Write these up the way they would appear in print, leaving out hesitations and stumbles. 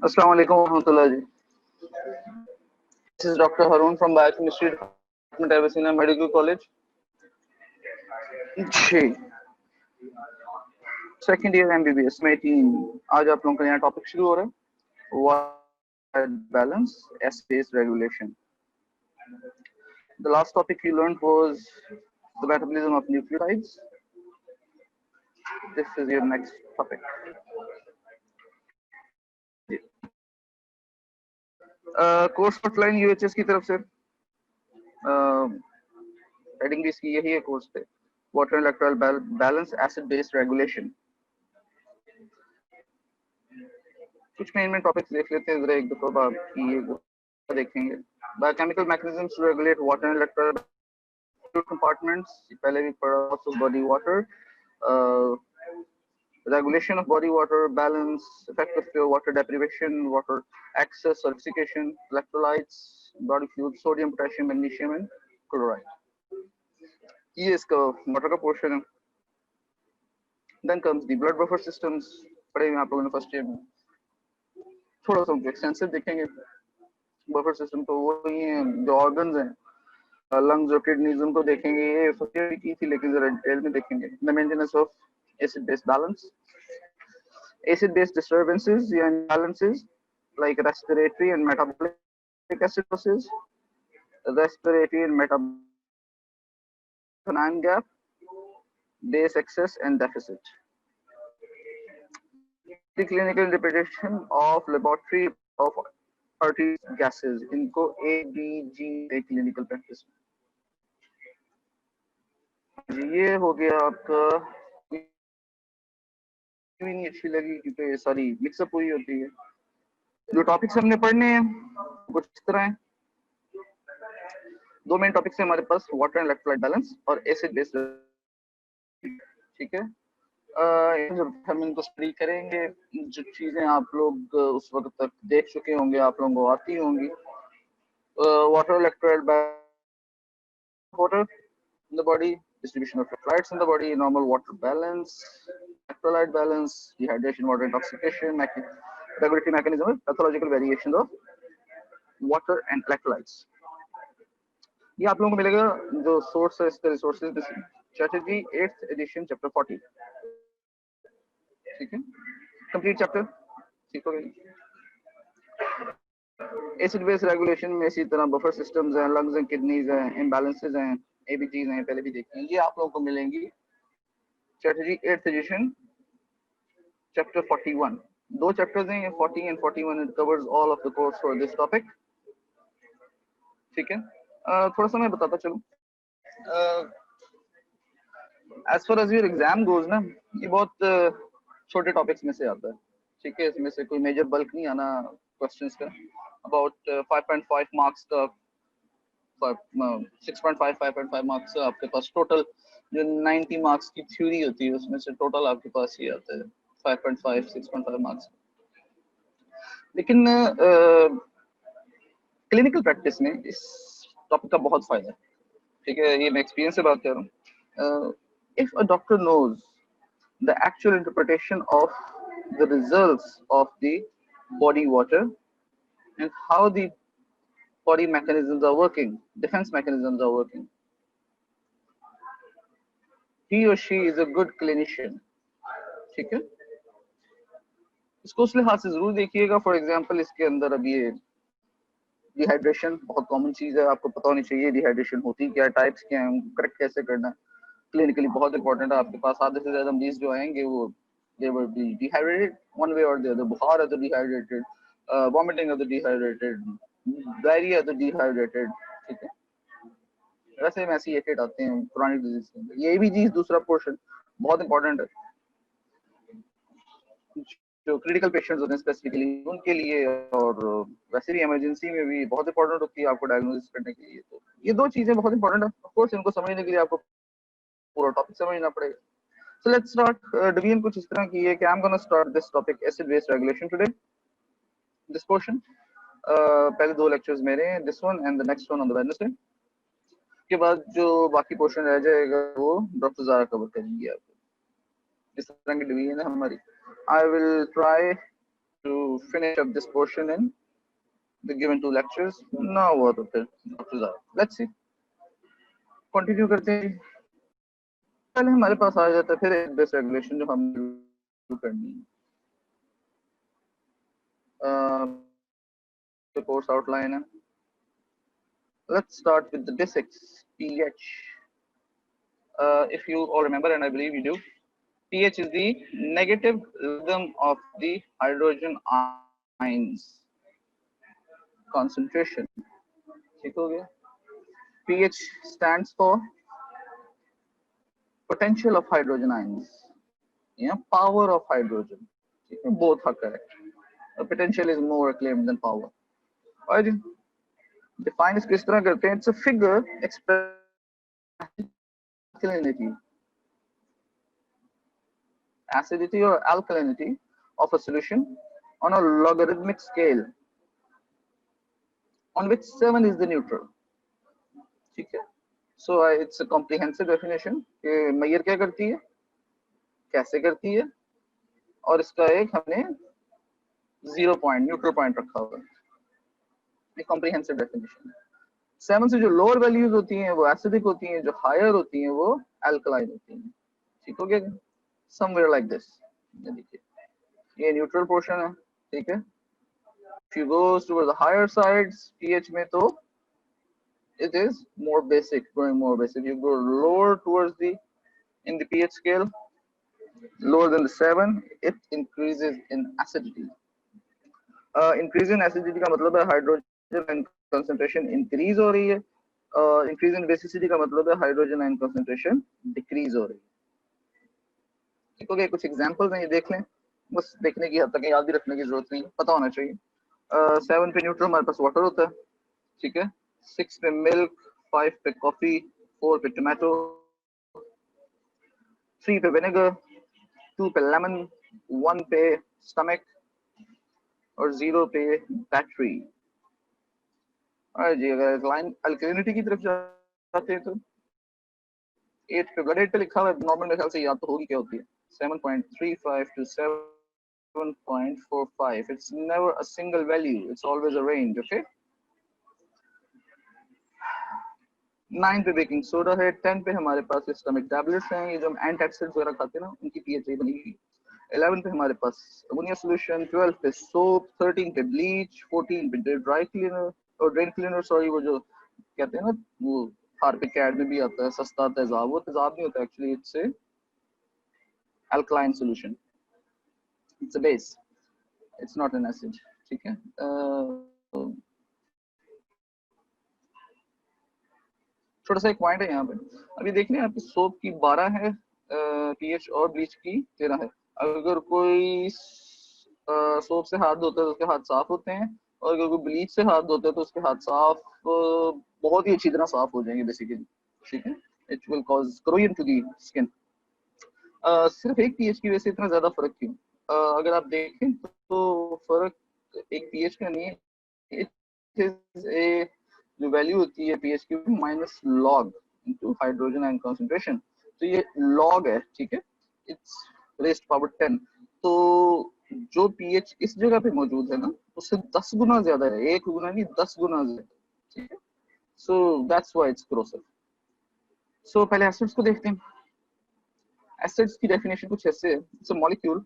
Assalamu alaikum warahmatullah ji. This is Dr. Harun from Biochemistry Department, Avicenna Medical College. Ji, second year MBBS में team आज आप लोगों का नया topic शुरू हो रहा है, water balance, S-based regulation. The last topic we learned was the metabolism of nucleotides. This is your next topic. Course outline UHS की तरफ से हेडिंग भी इसकी यही है कोर्स पे, water electrolyte balance acid based regulation. कुछ मेन टॉपिक्स देख लेते हैं जरा एक दो बाकी ये देखेंगे. Biochemical mechanisms to regulate water and electrolyte compartments, पहले भी पढ़ा. Of body water, regulation of body water balance, effect of pure water deprivation, water excess, acidification, electrolytes, body fluids, sodium, potassium, magnesium and chloride. ये इसका water का portion है. Then comes the blood buffer systems, पढ़े हैं आप लोगों ने first year में. थोड़ा सा एक्सटेंसिव देखेंगे. बफर सिस्टम तो वो ही है जो ऑर्गन्स हैं, लंग्स और किडनीज, उनको देखेंगे. ये फर्स्ट ईयर की थी लेकिन जरा डिटेल में देखेंगे. The maintenance of acid base balance, acid base disturbances या imbalances like respiratory and metabolic acidosis, respiratory and metabolic anion gap, base excess and deficit. The clinical interpretation of laboratory of arteries gases, इनको ABG clinical practice. ये हो गया आपका. नहीं अच्छी लगी क्योंकि सारी मिक्सअप हुई होती है. जो टॉपिक्स हमने पढ़ने हैं कुछ इस तरह हैं. दो मेन टॉपिक्स हैं हमारे पास, वाटर एंड इलेक्ट्रोलाइट बैलेंस और एसिड बेस. ठीक है, हम इनको स्टडी करेंगे. जो चीजें आप लोग उस वक्त तक देख चुके होंगे, आप लोगों को आती होंगी. Water electrolyte water in the body, distribution of electrolytes in the body, normal water balance, electrolyte balance, dehydration, water intoxication, regulatory mechanism, pathological variation of water and electrolytes. ये आप लोगों को मिलेगा जो सोर्स है इसके रिसोर्सेज में. Chatterjee 8th edition chapter 40. ठीक है, कंप्लीट चैप्टर. ठीक हो गया. एसिड बेस रेगुलेशन में इसी तरह बफर सिस्टम्स हैं, लंग्स हैं, किडनीज हैं, इम्बैलेंसेस हैं, एबीजीज हैं, पहले भी देखी हैं. ये आप लोगों को मिलेंगी चैटर्जी 8th एडिशन चैप्टर 41. दो चैप्टर्स हैं ये, 40 and 41. It covers all of the course for this topic. ठीक है, थोड़ा सा मैं बताता चलूं. As far as your exam goes ना, ये बहुत छोटे टॉपिक्स में से आता है. ठीक है, इसमें से कोई मेजर बल्क नहीं आना क्वेश्चंस का. अबाउट 5.5 मार्क्स का 6.5 5.5 मार्क्स आपके पास टोटल. जो 90 मार्क्स की थ्योरी होती है उसमें से टोटल आपके पास ये आता है 5.5 6.5 मार्क्स. लेकिन क्लिनिकल प्रैक्टिस में इस टॉपिक का बहुत फायदा है. ठीक है, ये मैं एक्सपीरियंस से बात कर रहा हूँ. If a doctor knows the actual interpretation of the results of the body water and how the body mechanisms are working, defense mechanisms are working, he or she is a good clinician. ठीक है, इसको उस लिहाज से जरूर देखिएगा. For example इसके अंदर अब ये डिहाइड्रेशन बहुत कॉमन चीज है, आपको पता होनी चाहिए डिहाइड्रेशन होती क्या, टाइप्स क्या हैं, करेक्ट कैसे करना है. क्लिनिकली बहुत इंपॉर्टेंट है. आपके पास आधे से ज्यादा मरीज जो आएंगे वो they will be dehydrated one way or the other. बुखार है तो डिहाइड्रेटेड, वॉमिटिंग है तो डिहाइड्रेटेड, डायरिया है तो डिहाइड्रेटेड. ठीक है, वैसे में ऐसी एक आते हैं क्रोनिक डिजीज के अंदर. ये भी चीज दूसरा पोर्शन बहुत इंपॉर्टेंट है. जो क्रिटिकल पेशेंट्स होते हैं स्पेसिफिकली उनके लिए, और वैसे भी इमरजेंसी में भी बहुत इंपॉर्टेंट होती है आपको डायग्नोसिस करने के लिए. तो ये दो चीजें बहुत इंपॉर्टेंट है. ऑफ कोर्स इनको समझने के लिए आपको पूरा टॉपिक समझना पड़ेगा. So let's start. डिवीजन कुछ इस तरह की है कि I'm gonna start this topic acid base regulation today. This portion. पहले दो लेक्चर्स मेरे हैं, this one and the next one on the Wednesday. के बाद जो बाकी पोर्शन रह जाएगा वो डॉक्टर ज़ारा कवर करेंगी. आपको इस तरह की डिवीजन है हमारी. I will try to finish up this portion in the given 2 lectures. Now what of it? Let's see. Continue करते हैं. पहले हमारे पास आ जाता है फिर बेस रेगुलेशन जो हम करनी है. The course outline. Let's start with the basics. pH. If you all remember, and I believe you do, pH is the negative rhythm of the hydrogen ions concentration. pH stands for potential of hydrogen ions. Yeah, power of hydrogen. Both are correct. Potential is more acclaimed than power. Define is किस तरह करते हैं? It's a figure expressing acidity or alkalinity of a solution on a logarithmic scale, on which 7 is the neutral. ठीक है? So it's a comprehensive definition. कि मैयर क्या करती है, कैसे करती है, और इसका एक हमने 0 point neutral point रखा हुआ है. एक comprehensive definition. 7 से जो lower values होती हैं वो acidic होती हैं, जो higher होती हैं वो alkaline होती हैं. ठीक हो गया? Somewhere like this. ये देखिए, ये neutral portion है. ठीक है? If you go towards the higher sides, pH में तो it is more basic, going more basic. You go lower towards the in the pH scale, lower than the 7, it increases in acidity. Increase in acidity का मतलब है hydrogen concentration increase हो रही है. Increase in basicity का मतलब है hydrogen ion concentration decrease हो रही है. ठीक हो गया? कुछ एग्जांपल्स हैं, ये देख लें. बस देखने की हद तक, याद भी रखने की जरूरत नहीं, पता होना चाहिए. 7 पे न्यूट्रल हमारे पास वाटर होता है. ठीक है? 6 पे मिल्क, 5 पे कॉफी, 4 पे टोमेटो, 3 पे विनेगर, 2 पे लेमन, 1 पे स्टमक और 0 पे बैटरी. जी अगर लाइन अल्कलिनिटी की तरफ जाते हैं तो 8 पे ब्लड रेट पे लिखा हुआ है, नॉर्मल मेरे ख्याल से याद तो होगी क्या होती है. 7.35 to 7.45. It's never a single value, it's always a range. Okay. 9 पे बेकिंग सोडा है. 10 पे हमारे पास स्टमक टैबलेट्स हैं, ये जो हम एंटासिड्स वगैरह खाते हैं ना, उनकी पीएच बनी हुई. 11 पे हमारे पास अमोनिया सॉल्यूशन. 12 पे सोप. 13 पे ब्लीच. 14 पे ड्राई क्लीनर और ड्रेन क्लीनर, सॉरी, वो जो कहते हैं ना, वो हार्पिक ऐड में भी आता है, सस्ता तेजाब. वो तेजाब नहीं होता actually, it's a alkaline solution. It's a base, it's not an acid. ठीक है? छोटा सा एक पॉइंट है यहाँ पे. अभी देख लें, आपकी सोप की 12 है पीएच और ब्लीच की 13 है. अगर कोई सोप से हाथ धोता है तो उसके हाथ साफ होते हैं, और अगर कोई ब्लीच से हाथ धोता है तो उसके हाथ साफ बहुत ही अच्छी तरह साफ हो जाएंगे बेसिकली. ठीक है? It will cause corrosion to the skin. सिर्फ एक पीएच की वजह से इतना ज्यादा फर्क क्यों? अगर आप देखें तो फर्क एक पीएच का नहीं है. इट इज ए जो वैल्यू होती है पीएच की minus log into hydrogen ion concentration. तो ये लॉग है. ठीक है? It's raised power 10. तो जो पीएच इस जगह पे मौजूद है ना, उससे 10 गुना ज्यादा है. 1 गुना नहीं, 10 गुना ज्यादा. ठीक है? So that's why it's corrosive. So पहले एसिड्स को देखते हैं. एसिड्स की डेफिनेशन कुछ ऐसे है. It's a molecule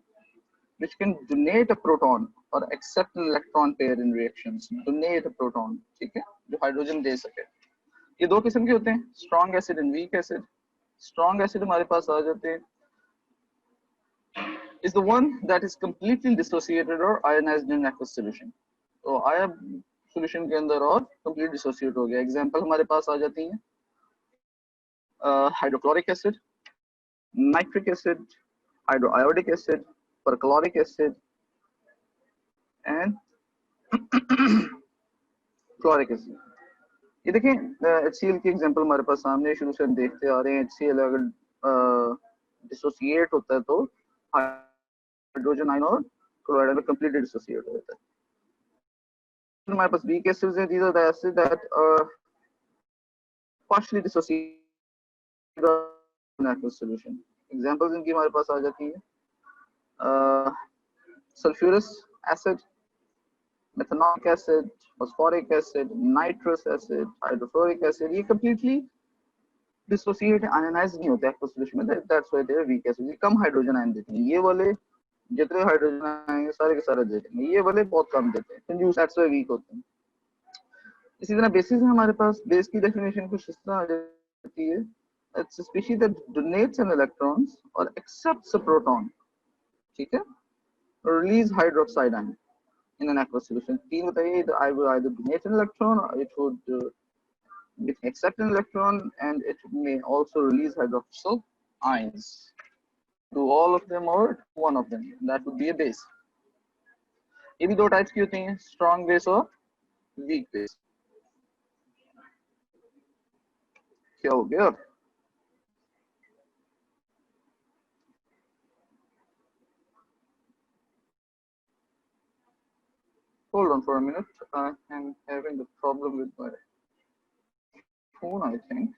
which can donate a proton or accept an electron pair in reactions. Donate a proton. ठीक है? जो हाइड्रोजन दे सके. ये दो किस्म के होते हैं, strong acid and weak acid. Strong acid हमारे पास आ जाते हैं is the one that is completely dissociated or ionized in aqueous solution. तो आया solution के अंदर और complete dissociate हो गया. एग्जांपल हमारे पास आ जाती हैं hydrochloric acid, nitric acid, hydroiodic acid, perchloric acid and chloric acid. ये देखें, HCl की एग्जांपल हमारे पास सामने शुरू से हम देखते आ रहे हैं. HCl अगर डिसोसिएट होता है तो हाइड्रोजन आयन और क्लोराइड में कंप्लीटली डिसोसिएट हो जाता है. हमारे पास वीक एसिड्स हैं. These are the acid that are partially dissociated in aqueous solution. Examples इनकी हमारे पास आ जाती है sulphurous acid, methanolic acid, phosphoric acid, nitrous acid, hydrofluoric acid, ये completely dissociate ionized नहीं होते aqueous solution में, that's why they are weak acid. ये कम हाइड्रोजन आयन देते हैं, ये वाले जितने हाइड्रोजन आएंगे सारे के सारे देते हैं, ये वाले बहुत कम देते हैं, कंजूस, that's why weak होते हैं. इसी तरह बेसिस है हमारे पास, बेस की डेफिनेशन कुछ इस तरह आ जाती है, it's a species that donates an electrons or accepts a proton, ठीक है, release hydroxide ion in an aqueous solution. तीन बताइए, I will either donate an electron or it would accept an electron and it may also release hydroxyl ions. Do all of them or one of them, that would be a base. ये भी दो types की होती हैं, strong base और weak base. क्या हो गया? Hold on for a minute. I am having a problem with my phone, I think.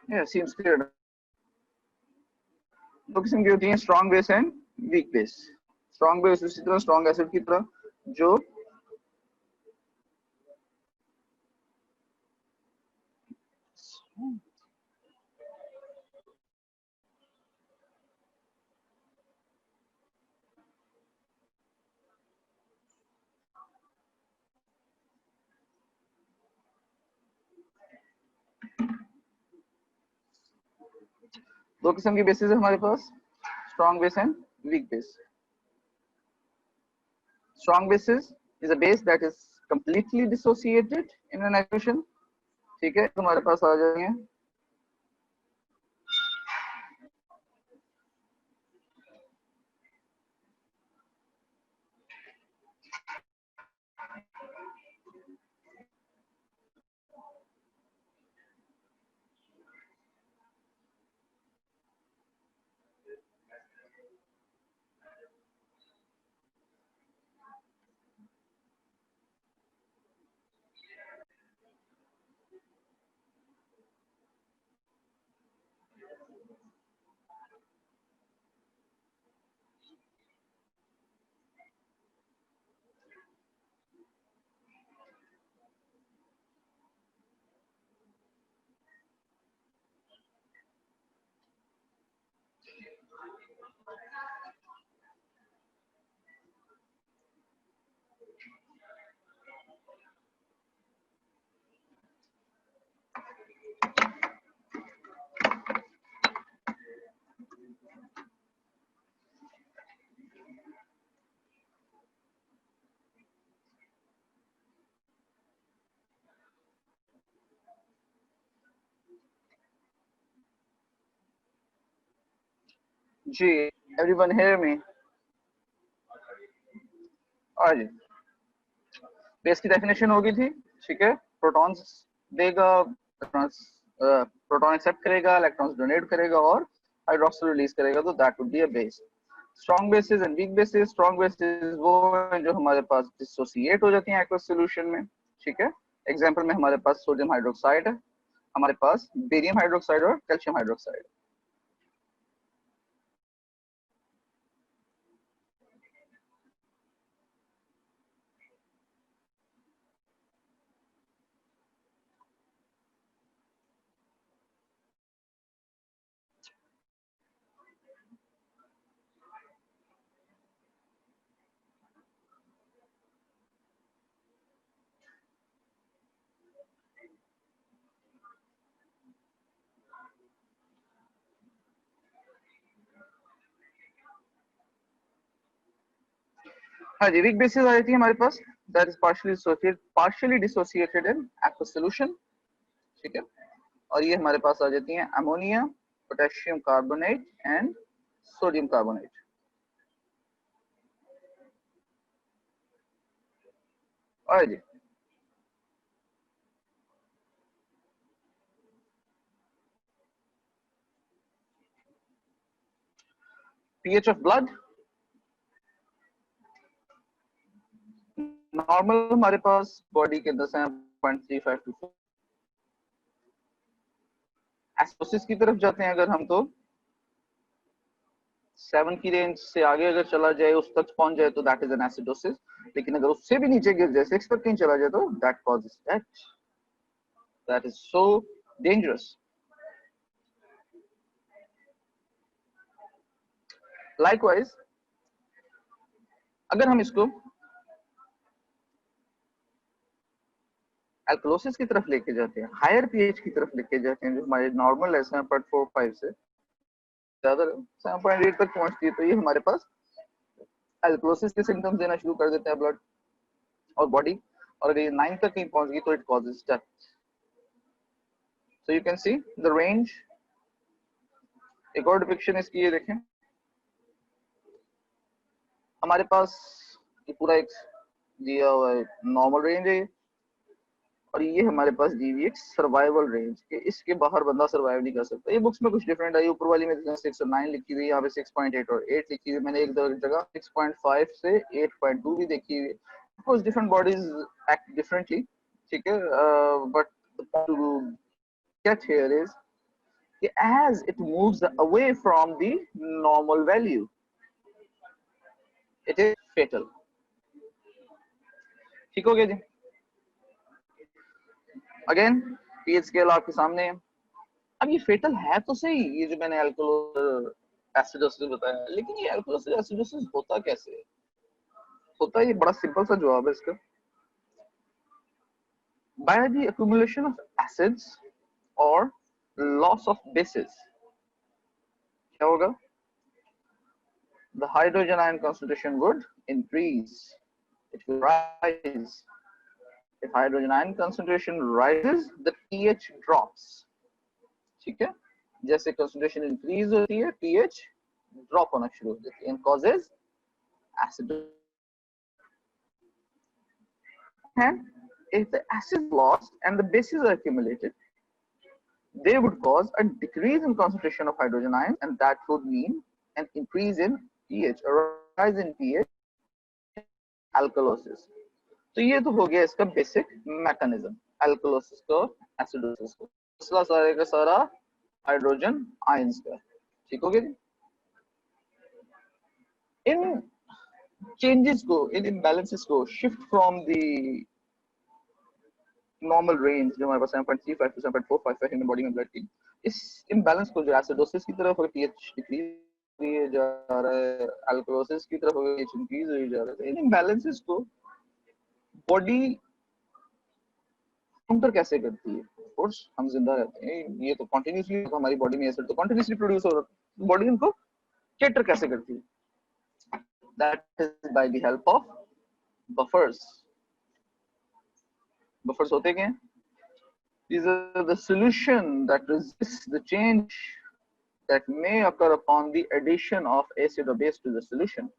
Yeah, seems clear. दो किस्म की होती हैं, strong base and weak base. Strong base उसी तरह स्ट्रॉन्ग एसिड की तरह जो दो किस्म की बेसिस है हमारे पास, strong base and weak base. Strong basis is a base that is completely dissociated in an equation. ठीक है, तुम्हारे पास आ जाएंगे. जी, everyone hear me? और जी, बेस की डेफिनेशन होगी थी, ठीक है, प्रोटॉन्स देगा, प्रोटॉन एक्सेप्ट करेगा, इलेक्ट्रॉन्स डोनेट करेगा और हाइड्रोक्सिल रिलीज करेगा, तो that would be a base. Strong bases and weak bases. Strong bases वो हैं जो हमारे पास डिसोसिएट हो जाती हैं एक्वस सॉल्यूशन में, ठीक है. एग्जांपल में हमारे पास सोडियम हाइड्रोक्साइड है, हमारे पास बेरियम हाइड्रोक्साइड और कैल्शियम हाइड्रोक्साइड. हाँ जी, वीक बेसिस आ जाती है हमारे पास, that is partially dissociated in aqueous solution, ठीक है. और ये हमारे पास आ जाती हैं ammonia, potassium carbonate and sodium carbonate. और जी, pH of blood, नॉर्मल हमारे पास बॉडी के अंदर 7.35 टू 4। एसिडोसिस की तरफ जाते हैं अगर हम, तो 7 की रेंज से आगे अगर चला जाए, उस तक पहुंच जाए, तो दैट इज एन एसिडोसिस। लेकिन अगर उससे भी नीचे गिर जाए, 6 तक कहीं चला जाए, तो that causes death. That is so dangerous. Likewise अगर हम इसको एल्कलोसिस की तरफ लेके जाते हैं, हायर पीएच की तरफ लेके जाते हैं, जो हमारे नॉर्मल है 7.45 से ज्यादा 7.8 तक पहुंचती है, तो ये हमारे पास एल्कलोसिस के सिम्टम्स देना शुरू कर देते हैं ब्लड और बॉडी। और अगर ये 9 तक कहीं पहुंच गई, तो it causes death. So you can see the range. एक और डिपिक्शन इसकी ये देखें, हमारे पास ये पूरा एक दिया हुआ है नॉर्मल रेंज है, और ये हमारे पास दी हुई एक सर्वाइवल रेंज के, इसके बाहर बंदा सर्वाइव नहीं कर सकता। ये बुक्स में कुछ डिफरेंट आई, ऊपर वाली में 6 और 9 लिखी हुई है, यहाँ पे 6.8 और 8 लिखी हुई है। मैंने एक जगह 6.5 से 8.2 भी देखी हुई है। Of course different bodies act differently, ठीक है, but the point to get here is कि as it moves away from the normal value, it is fatal। ठीक हो गया जी। अगेन पीएच स्केल आपके सामने है। अब ये फेटल है तो सही, ये जो मैंने अल्कोहल एसिडोसिस बताया, लेकिन ये अल्कोहल एसिडोसिस होता कैसे है? होता है, ये बड़ा सिंपल सा जवाब है इसका। By the accumulation of acids or loss of bases। क्या होगा? The hydrogen ion concentration would increase, it will rise। if hydrogen ion concentration rises, the pH drops। ठीक है, जैसे कंसंट्रेशन इंक्रीज होती है, पीएच ड्रॉप होना शुरू हो जाती है, and causes acid। And if the acid is lost and the bases are accumulated, they would cause a decrease in concentration of hydrogen ions, and that would mean an increase in pH, a rise in pH, alkalosis। तो ये तो हो गया इसका basic mechanism, alkalosis को, acidosis को। मसला सारे का सारा हाइड्रोजन आयंस का। ठीक हो गया जी। इन चेंजेस को, इन इम्बैलेंसेस को shift from the normal range जो हमारे पास 7.35 टू 7.45 है ह्यूमन बॉडी में ब्लड की, इस इम्बैलेंस को जो एसिडोसिस की तरफ पीएच डिक्रीज हुई जा रहा है, अल्कलोसिस की तरफ पीएच इंक्रीज हुई जा रहा है, इन इम्बैलेंसेस को बॉडी काउंटर कैसे करती है? ऑफ कोर्स हम जिंदा रहते हैं, ये तो कंटीन्यूअसली, तो हमारी बॉडी में एसिड तो कंटीन्यूअसली प्रोड्यूस हो रहा है, बॉडी इनको कैटर कैसे करती है? That is by the help of buffers. Buffers होते क्या हैं? These are the solution that resists the change that may occur upon the addition of acid or base to the solution।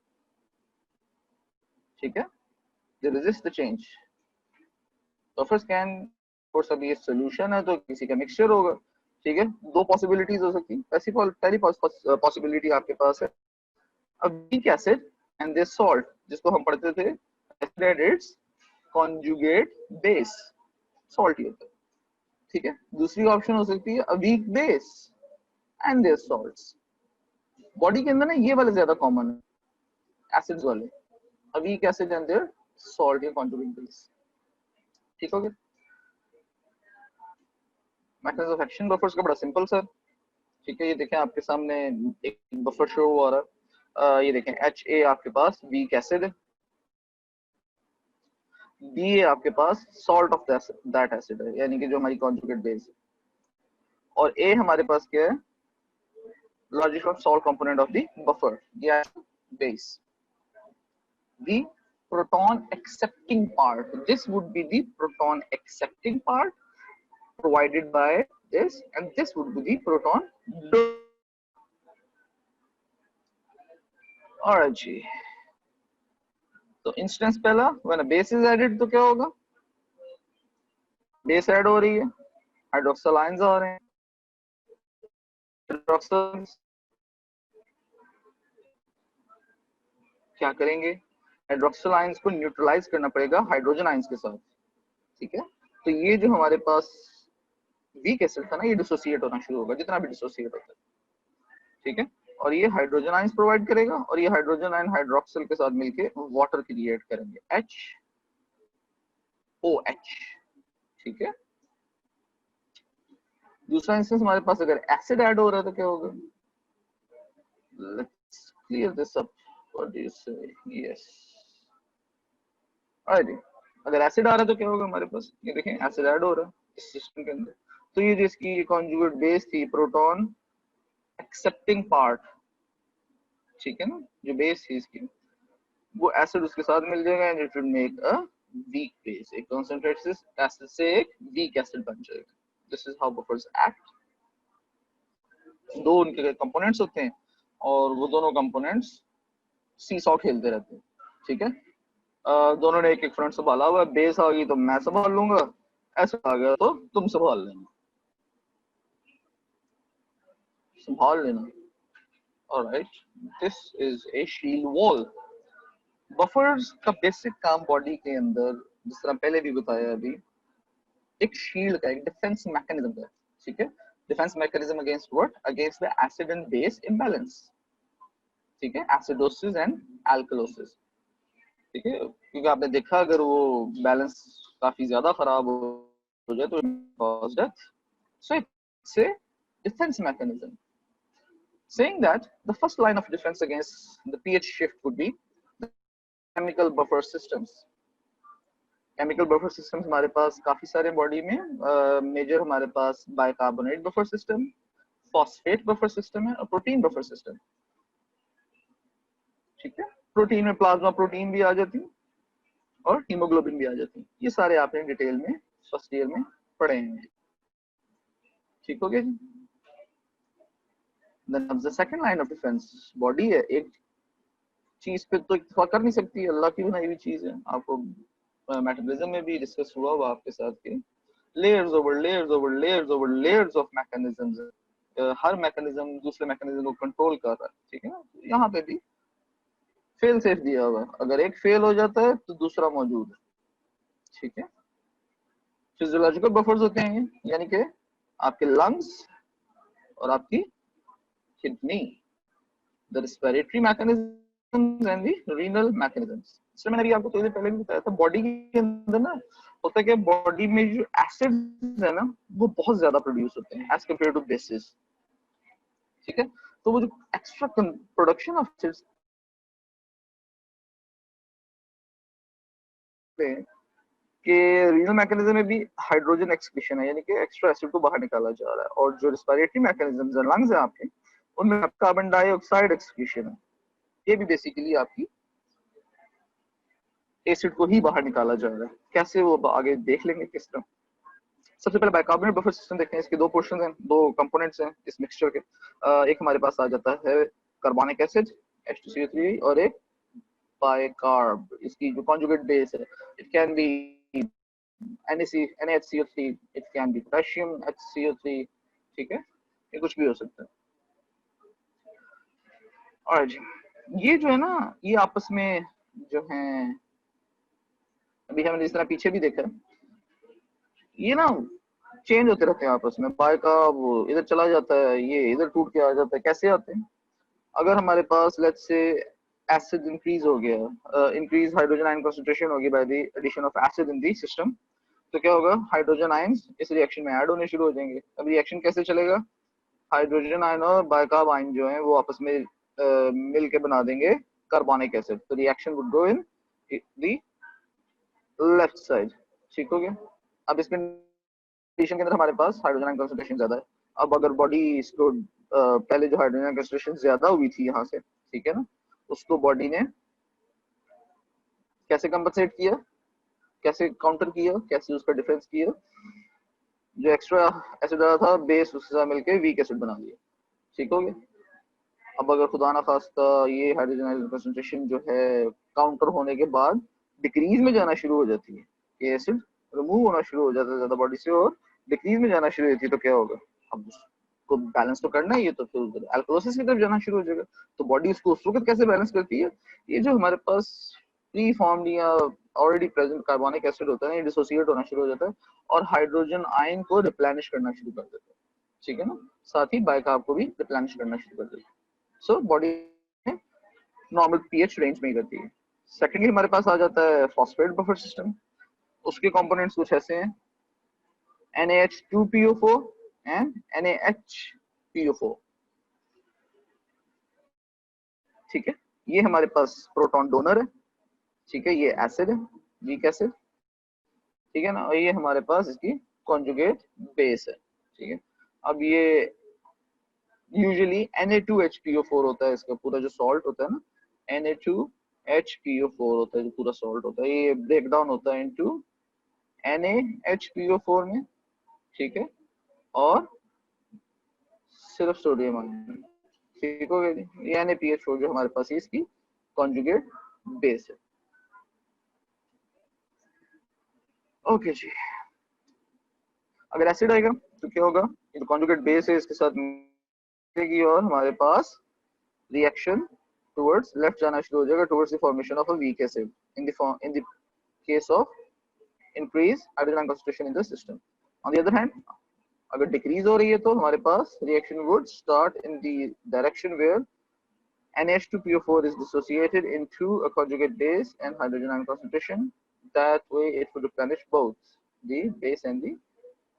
ठीक है, they resist the change। Buffers can, और सब ये solution है तो किसी का mixture होगा। ठीक है, दो possibilities हो सकती है। ऐसी पहली possibility आपके पास है a weak acid and this salt, जिसको हम पढ़ते थे acid and its conjugate base, salt ही होता है। ठीक है, दूसरी ऑप्शन हो सकती है a weak base and their salts। Body के अंदर ना ये वाले ज्यादा कॉमन है, एसिड्स वाले, a weak acid and their salt या conjugate base। ठीक हो गया। मैकेनिज्म ऑफ एक्शन बफर्स का बड़ा सिंपल सर। ठीक है, ये देखें आपके सामने एक बफर शो हो रहा है, ये देखें HA आपके पास वीक एसिड है, BA आपके पास सॉल्ट ऑफ दैट एसिड है, यानी कि जो हमारी कॉन्जुगेट बेस है, और A हमारे पास क्या है? logical salt component of the buffer, the base, the proton accepting part। This would be the proton accepting part provided by this, and this would be the proton donor। alright जी, तो instance पहला, when a base is added तो क्या होगा? Base add हो रही है, hydroxyl ions आ रहे हैं, हाइड्रोक्सिल क्या करेंगे? हाइड्रोक्सिल आयंस को न्यूट्रलाइज करना पड़ेगा हाइड्रोजन आयंस के साथ, ठीक है। तो ये जो हमारे पास वीक एसिड था ना, ये डिसोसिएट होना शुरू होगा जितना भी डिसोसिएट होता है, ठीक है। और ये हाइड्रोजन आयंस प्रोवाइड करेगा और ये हाइड्रोजन आयन हाइड्रोक्सिल के साथ मिलके वाटर क्रिएट करेंगे, HOH, ठीक है। दूसरा इंस्टेंस हमारे पास अगर एसिड ऐड हो रहा है तो क्या होगा, let's clear this up, what do you से, यस, अगर एसिड आ रहा है तो क्या होगा हमारे पास, ये देखें एसिड ऐड हो रहा है इस सिस्टम के अंदर। तो ये जो इसकी कॉन्जुगेट बेस थी, प्रोटॉन एक्सेप्टिंग पार्ट, ठीक है ना, जो बेस थी इसकी, वो एसिड उसके साथ मिल जाएगा and it will make a weak base, एक कंसंट्रेटेड एसिड से एक वीक एसिड बन जाएगा। This is how buffers act. दो उनके कंपोनेंट्स होते हैं और वो दोनों कंपोनेंट्स सीसॉ खेलते रहते हैं, ठीक है। दोनों ने एक एक फ्रंट संभाला हुआ है, बेस आ गई तो मैं संभाल लूंगा, ऐसा आ गया तो तुम संभाल लेना, संभाल लेना। Alright, this is a shield wall. Buffers का बेसिक काम बॉडी के अंदर, जिस तरह पहले भी बताया अभी, एक शील्ड का, एक डिफेंस मैकेनिज्म का, ठीक है। Defence mechanism against what, against the acid and base imbalance, ठीक है, एसिडोसिस एंड एल्कलोसिस, ठीक है। क्योंकि आपने देखा अगर वो बैलेंस काफी ज्यादा खराब हो जाए तो cause death, so it's a defence mechanism. Saying that the first line of defense against the pH shift would be the chemical buffer systems. Chemical buffer systems हमारे पास काफी सारे बॉडी में, मेजर हमारे पास bicarbonate buffer system, phosphate buffer system है और protein buffer system, ठीक है। प्रोटीन में प्लाज्मा प्रोटीन भी आ जाती है और हीमोग्लोबिन भी आ जाती है। ये सारे आपने डिटेल में फर्स्ट ईयर में पढ़े हैं, ठीक हो गया जी। Then the second line of defense, body है, एक चीज पे तो इत्तेफाक कर नहीं सकती, अल्लाह की बनाई हुई चीज है। आपको मेटाबॉलिज्म में भी डिस्कस हुआ आपके साथ के layers over layers over layers over layers of mechanisms, her mechanism दूसरे मैकेनिज्म को कंट्रोल कर रहा है, ठीक है ना। यहाँ पे भी फेल सेफ दिया हुआ, अगर एक फेल हो जाता है तो दूसरा मौजूद है, ठीक है। फिजियोलॉजिकल बफर्स होते हैं, यानी कि आपके लंग्स और आपकी kidney, the respiratory mechanisms and the renal mechanisms. इसलिए मैंने अभी आपको थोड़ी देर पहले भी बताया था, बॉडी के अंदर ना होता है कि बॉडी में जो एसिड्स है ना वो बहुत ज्यादा प्रोड्यूस होते हैं एज कंपेयर टू बेसिस, ठीक है। तो वो जो एक्स्ट्रा प्रोडक्शन ऑफ एसिड्स के रीनल मैकेनिज्म में भी हाइड्रोजन एक्सक्रीशन है, यानी कि एक्स्ट्रा एसिड को बाहर निकाला जा रहा है। और जो रेस्पिरेटरी मैकेनिज्म्स है, लंग्स है आपके, उनमें कार्बन डाइऑक्साइड एक्सक्रीशन है। ये भी बेसिकली आपकी एसिड को ही बाहर निकाला जा रहा है। कैसे वो आगे देख लेंगे किस तरह। सबसे पहले बाइकार्बोनेट बफर सिस्टम देखते हैं। इसके दो पोर्शन हैं, दो कंपोनेंट्स हैं इस मिक्सचर के। एक हमारे पास आ जाता है कार्बोनिक एसिड H2CO3 और एक बाइकार्ब, इसकी जो कॉन्जुगेट बेस है, it can be NaHCO3, it can be potassium HCO3, ठीक है, ये कुछ भी हो सकता है। और ये जो है ना, ये आपस में जो है, अभी हमने जिस तरह पीछे भी देखा, ये ना चेंज होते रहते हैं आपस में। बाइकार्ब इधर चला जाता है, ये इधर टूट के आ जाता है। कैसे आते हैं, अगर हमारे पास लेट्स से एसिड इंक्रीज हो गया, इंक्रीज हाइड्रोजन आयन कंसंट्रेशन होगी by the addition of acid in the system, तो क्या होगा, हाइड्रोजन आयंस इस रिएक्शन में ऐड होने शुरू हो जाएंगे। अब रिएक्शन कैसे चलेगा, हाइड्रोजन आयन और बाइकार्ब आयन जो है वो आपस में मिल के बना देंगे कार्बोनिक एसिड। तो reaction would go in the left side, ठीक हो गया। अब इस कंडीशन के अंदर हमारे पास हाइड्रोजन आयन कंसंट्रेशन ज्यादा है। अब अगर बॉडी इसको पहले जो हाइड्रोजन कंसंट्रेशन ज्यादा हुई थी यहाँ से, ठीक है ना, उसको बॉडी ने कैसे कंपनसेट किया, कैसे काउंटर किया, कैसे उसका डिफेंस किया, जो एक्स्ट्रा एसिड आ था बेस उसके साथ मिलकर वीक एसिड बना दिया, ठीक हो गया। अब अगर खुदा ना खास्ता ये हाइड्रोजन आयन कंसंट्रेशन जो है काउंटर होने के बाद डिक्रीज में जाना शुरू हो जाती है, ये एसिड रिमूव होना शुरू हो जाता है ज्यादा बॉडी से और डिक्रीज में जाना शुरू होती है, तो क्या होगा, अब उसको बैलेंस तो करना ही है, तो फिर एल्कोलिसिस की तरफ जाना शुरू हो जाएगा। तो बॉडी उसको उस वक्त कैसे बैलेंस करती है, ये जो हमारे पास प्री फॉर्म्ड या ऑलरेडी प्रेजेंट कार्बोनिक एसिड होता है, डिसोसिएट होना शुरू हो जाता है और हाइड्रोजन आयन को रिप्लेनिश करना शुरू कर देता है, ठीक है ना, साथ ही बाइकार्ब को भी रिप्लेनिश करना शुरू कर देता है। So body normal pH range में ही रहती है। सेकेंडली हमारे पास आ जाता है फॉस्फेट बफर सिस्टम। उसके कंपोनेंट्स कुछ ऐसे हैं, NaH2PO4 एंड NaHPO4, ठीक है। ये हमारे पास प्रोटॉन डोनर है, ठीक है, ये एसिड है, वीक एसिड, ठीक है ना, और ये हमारे पास इसकी कॉन्जुगेट बेस है, ठीक है। अब ये यूजुअली Na2HPO4 होता है, इसका पूरा जो सॉल्ट होता है ना, Na2HPO4 होता है, जो पूरा सॉल्ट होता है, ये ब्रेक डाउन होता है इनटू NaHPO4 में, ठीक है, और सिर्फ सोडियम आयन, ठीक हो गया जी। ये NaPH4 जो हमारे पास इसकी कॉन्जुगेट बेस है। ओके जी, अगर एसिड आएगा तो क्या होगा, ये तो कॉन्जुगेट बेस है, इसके साथ मिलेगी और हमारे पास रिएक्शन टुवर्ड्स लेफ्ट जाना शुरू हो जाएगा, towards the formation of a weak acid in the case of increase hydrogen concentration in the system. On the other hand अगर डिक्रीज हो रही है तो हमारे पास reaction would start in the direction where NH2PO4 is dissociated into a conjugate base and hydrogen ion concentration. That way it would replenish both the base and the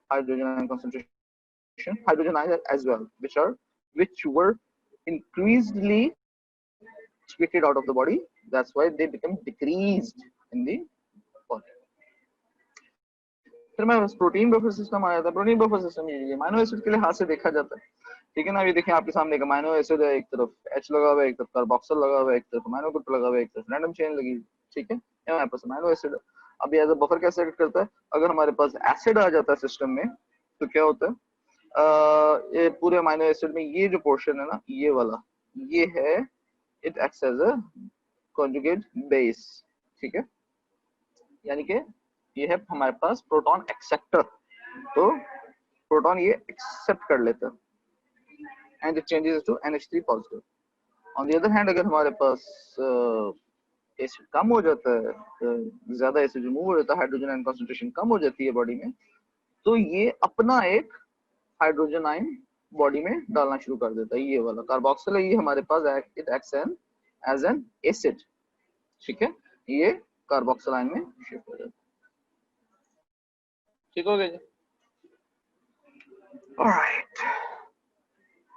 hydrogen ion concentration, hydrogen ions as well, which were increasedly excreted out of the body. That's why they become decreased in the body. फिर मैं protein buffer system आया था। Protein buffer system ये amino acid के लिहाज से देखा जाता है, ठीक है ना। अभी देखिए आपके सामने एक अमीनो एसिड है, एक तरफ H लगा हुआ है, एक तरफ कार्बोक्सिल लगा हुआ है, एक तरफ अमीनो ग्रुप लगा हुआ है, एक तरफ रैंडम चेन लगी, ठीक है, ये हमारे पास अमीनो एसिड है। अब एज अ बफर कैसे एक्ट करता है, अगर हमारे पास एसिड आ जाता है सिस्टम में तो क्या होता है, ये पूरे अमीनो एसिड में ये जो पोर्शन है ना, ये वाला, ये है, it acts as a conjugate base, ठीक है, यानी कि ये है हमारे पास प्रोटॉन एक्सेप्टर, तो प्रोटॉन ये एक्सेप्ट कर लेता है and it changes to NH3 positive. On the other hand अगर हमारे पास एसिड कम हो जाता है, ज्यादा एसिड रिमूव हो जाता है, हाइड्रोजन आयन कंसंट्रेशन कम हो जाती है बॉडी में, तो ये अपना एक हाइड्रोजन आयन बॉडी में डालना शुरू कर देता है। ये वाला कार्बोक्सिल है, ये हमारे पास it acts as an acid, ठीक है, ये कार्बोक्सिल आयन में शिफ्ट हो जाता है, ठीक हो गया जी। Alright.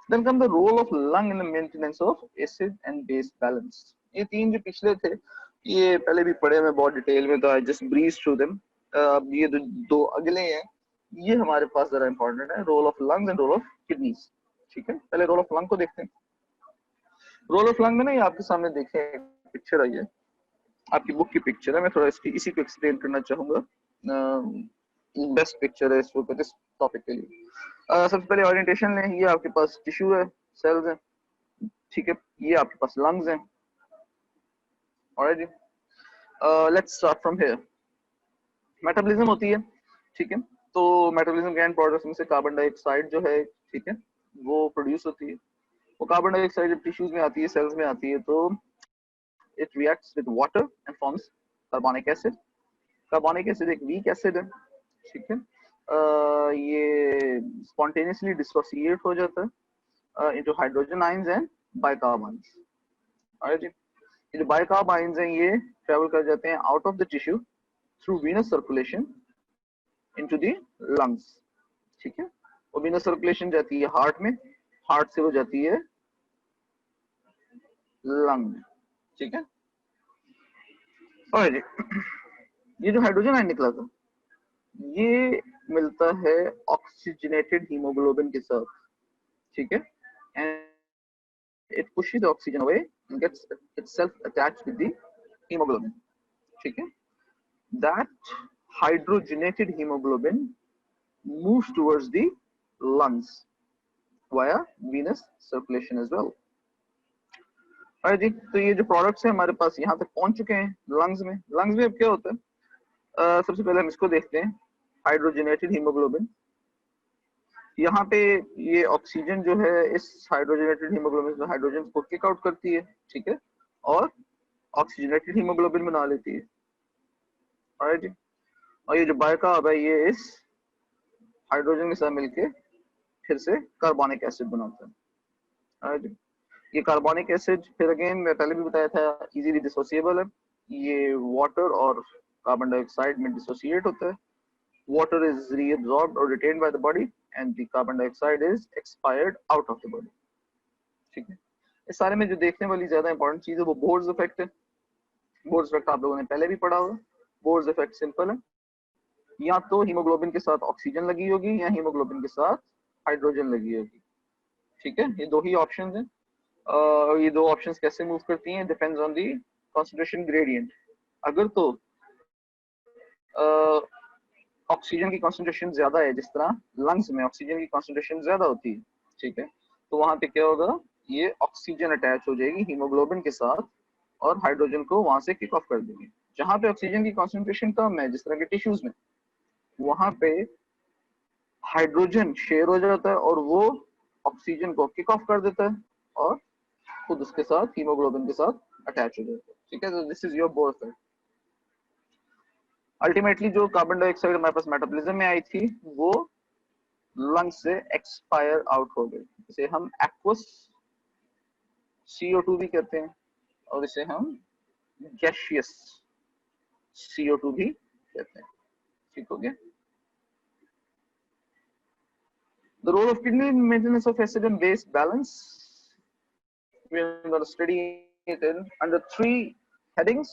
Then come the role of lung in the maintenance of acid and base balance. ये तीन जो पिछले थे, ये पहले भी पढ़े मैं बहुत डिटेल में, तो I just breeze through them. अब ये दो अगले हैं, ये हमारे पास जरा इंपॉर्टेंट है, role of lungs and role of kidneys, ठीक है। पहले रोल ऑफ लंग को देखते हैं। रोल ऑफ लंग में ना ये आपके सामने देखें पिक्चर आई है, आपकी बुक की पिक्चर है, मैं थोड़ा इसी को एक्सप्लेन करना चाहूंगा। बेस्ट पिक्चर है इस वक्त इस टॉपिक के लिए। सबसे पहले ओरिएंटेशन लें, ये आपके पास टिश्यू है, सेल्स हैं, ठीक है, ये आपके पास लंग्स हैं। ऑलराइट जी, let's start from here. Metabolism होती है, ठीक है, तो मेटाबॉलिज्म के एंड प्रोडक्ट्स में से कार्बन डाइऑक्साइड जो है, ठीक है, वो प्रोड्यूस होती है। वो कार्बन डाइऑक्साइड जब टिश्यूज में आती है, सेल्स में आती है, तो it reacts with water and forms carbonic acid. Carbonic acid एक वीक एसिड है, ठीक है, ये स्पॉन्टेनियसली डिसोसिएट हो जाता है into hydrogen ions and bicarb ions. Alright जी, ये जो बाइकार्ब आयंस हैं ये ट्रेवल कर जाते हैं out of the tissue through Venus circulation into the lungs, ठीक है। वो वीनस सर्कुलेशन जाती है हार्ट में, हार्ट से वो जाती है लंग में, ठीक है। ऑलराइट जी, ये जो हाइड्रोजन आयन निकला था, ये मिलता है ऑक्सीजनेटेड हीमोग्लोबिन के साथ, ठीक है, and it pushes the oxygen away and gets itself attached with the haemoglobin, ठीक है। That hydrogenated haemoglobin moves towards the lungs via venous circulation as well। अरे जी, तो ये जो प्रोडक्ट्स हैं हमारे पास यहाँ तक पहुंच चुके हैं लंग्स में। लंग्स में अब क्या होता है, सबसे पहले हम इसको देखते हैं, हाइड्रोजनेटेड हीमोग्लोबिन। यहाँ पे ये ऑक्सीजन जो है इस हाइड्रोजनेटेड हीमोग्लोबिन में हाइड्रोजन को किक आउट करती है, ठीक है, और ऑक्सीजनेटेड हीमोग्लोबिन बना लेती है। राइट जी। और ये जो बाइकार्ब है ये इस हाइड्रोजन के साथ मिलके फिर से कार्बोनिक एसिड बनाता है। राइट जी। ये कार्बोनिक एसिड फिर अगेन मैं पहले भी बताया था इजीली डिसोसिएबल है। ये वाटर और कार्बन डाइऑक्साइड में डिसोसिएट होता है। वाटर इज रीअब्सॉर्ब्ड और retained by the body and the carbon dioxide is expired out of the body. ठीक है। इस सारे में जो देखने वाली ज्यादा इंपॉर्टेंट चीज है वो बोर्स इफेक्ट है। बोर्स इफेक्ट आप लोगों ने पहले भी पढ़ा होगा। बोर्स इफेक्ट सिंपल है, या तो हीमोग्लोबिन के साथ ऑक्सीजन लगी होगी या हीमोग्लोबिन के साथ हाइड्रोजन लगी होगी। ठीक है, ये दो ही ऑप्शंस हैं। ये दो ऑप्शंस कैसे मूव करती हैं depends on the concentration gradient. अगर तो ऑक्सीजन की कंसंट्रेशन ज्यादा है, जिस तरह लंग्स में ऑक्सीजन की कंसंट्रेशन ज्यादा होती है, ठीक है, तो वहां पे क्या होगा, ये ऑक्सीजन अटैच हो जाएगी हीमोग्लोबिन के साथ और हाइड्रोजन को वहां से किक ऑफ कर देंगे। जहां पे ऑक्सीजन की कंसंट्रेशन कम है, जिस तरह के टिश्यूज में, वहां पे हाइड्रोजन शेयर हो जाता है और वो ऑक्सीजन को किक ऑफ कर देता है और खुद उसके साथ हीमोग्लोबिन के साथ अटैच हो जाता है। ठीक है, तो this is your Bohr effect. Ultimately जो कार्बन डाइऑक्साइड हमारे पास मेटाबॉलिज्म में आई थी वो लंग्स से एक्सपायर आउट हो गई। इसे हम एक्वस CO2 भी कहते हैं और इसे हम गैसियस CO2 भी कहते हैं। ठीक हो गया। The role of kidney in maintenance of acid and base balance, we are going to study it in under 3 headings: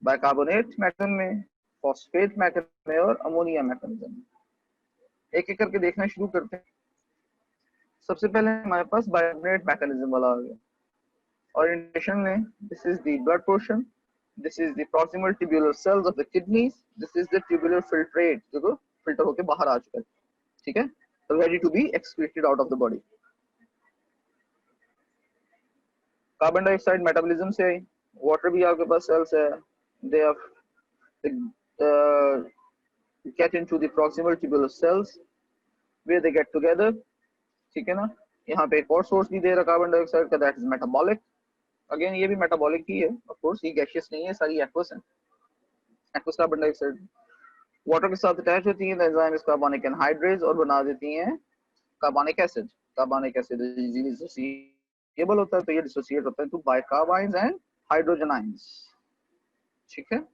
bicarbonate mechanism में, फॉस्फेट मैकेनिज्म में और अमोनिया मैकेनिज्म में। एक एक करके देखना शुरू करते हैं। सबसे पहले हमारे पास बाइकार्बोनेट मैकेनिज्म वाला आ गया। ओरिएंटेशन में this is the blood portion, this is the proximal tubular cells of the kidneys, this is the tubular filtrate जो फिल्टर होकर बाहर आ चुका है। ठीक है, तो ready to be excreted out of the body. Carbon dioxide metabolism से आई, वाटर भी आपके पास सेल्स है, they are get into the proximal tubular cells where they get together। ठीक है ना, यहाँ पे एक और सोर्स भी दे रहा कार्बन डाइऑक्साइड का, दैट इज मेटाबॉलिक। अगेन ये भी मेटाबॉलिक ही है, ऑफ कोर्स ये गैसियस नहीं है, सारी एक्वस है। एक्वस कार्बन डाइऑक्साइड वाटर के साथ अटैच होती है, एंजाइम इज कार्बोनिक एनहाइड्रेज और बना देती हैं carbonic acid. Carbonic acid easily dissociable होता है, तो ये डिसोसिएट होता है to bicarb ions and hydrogen ions. ठीक है,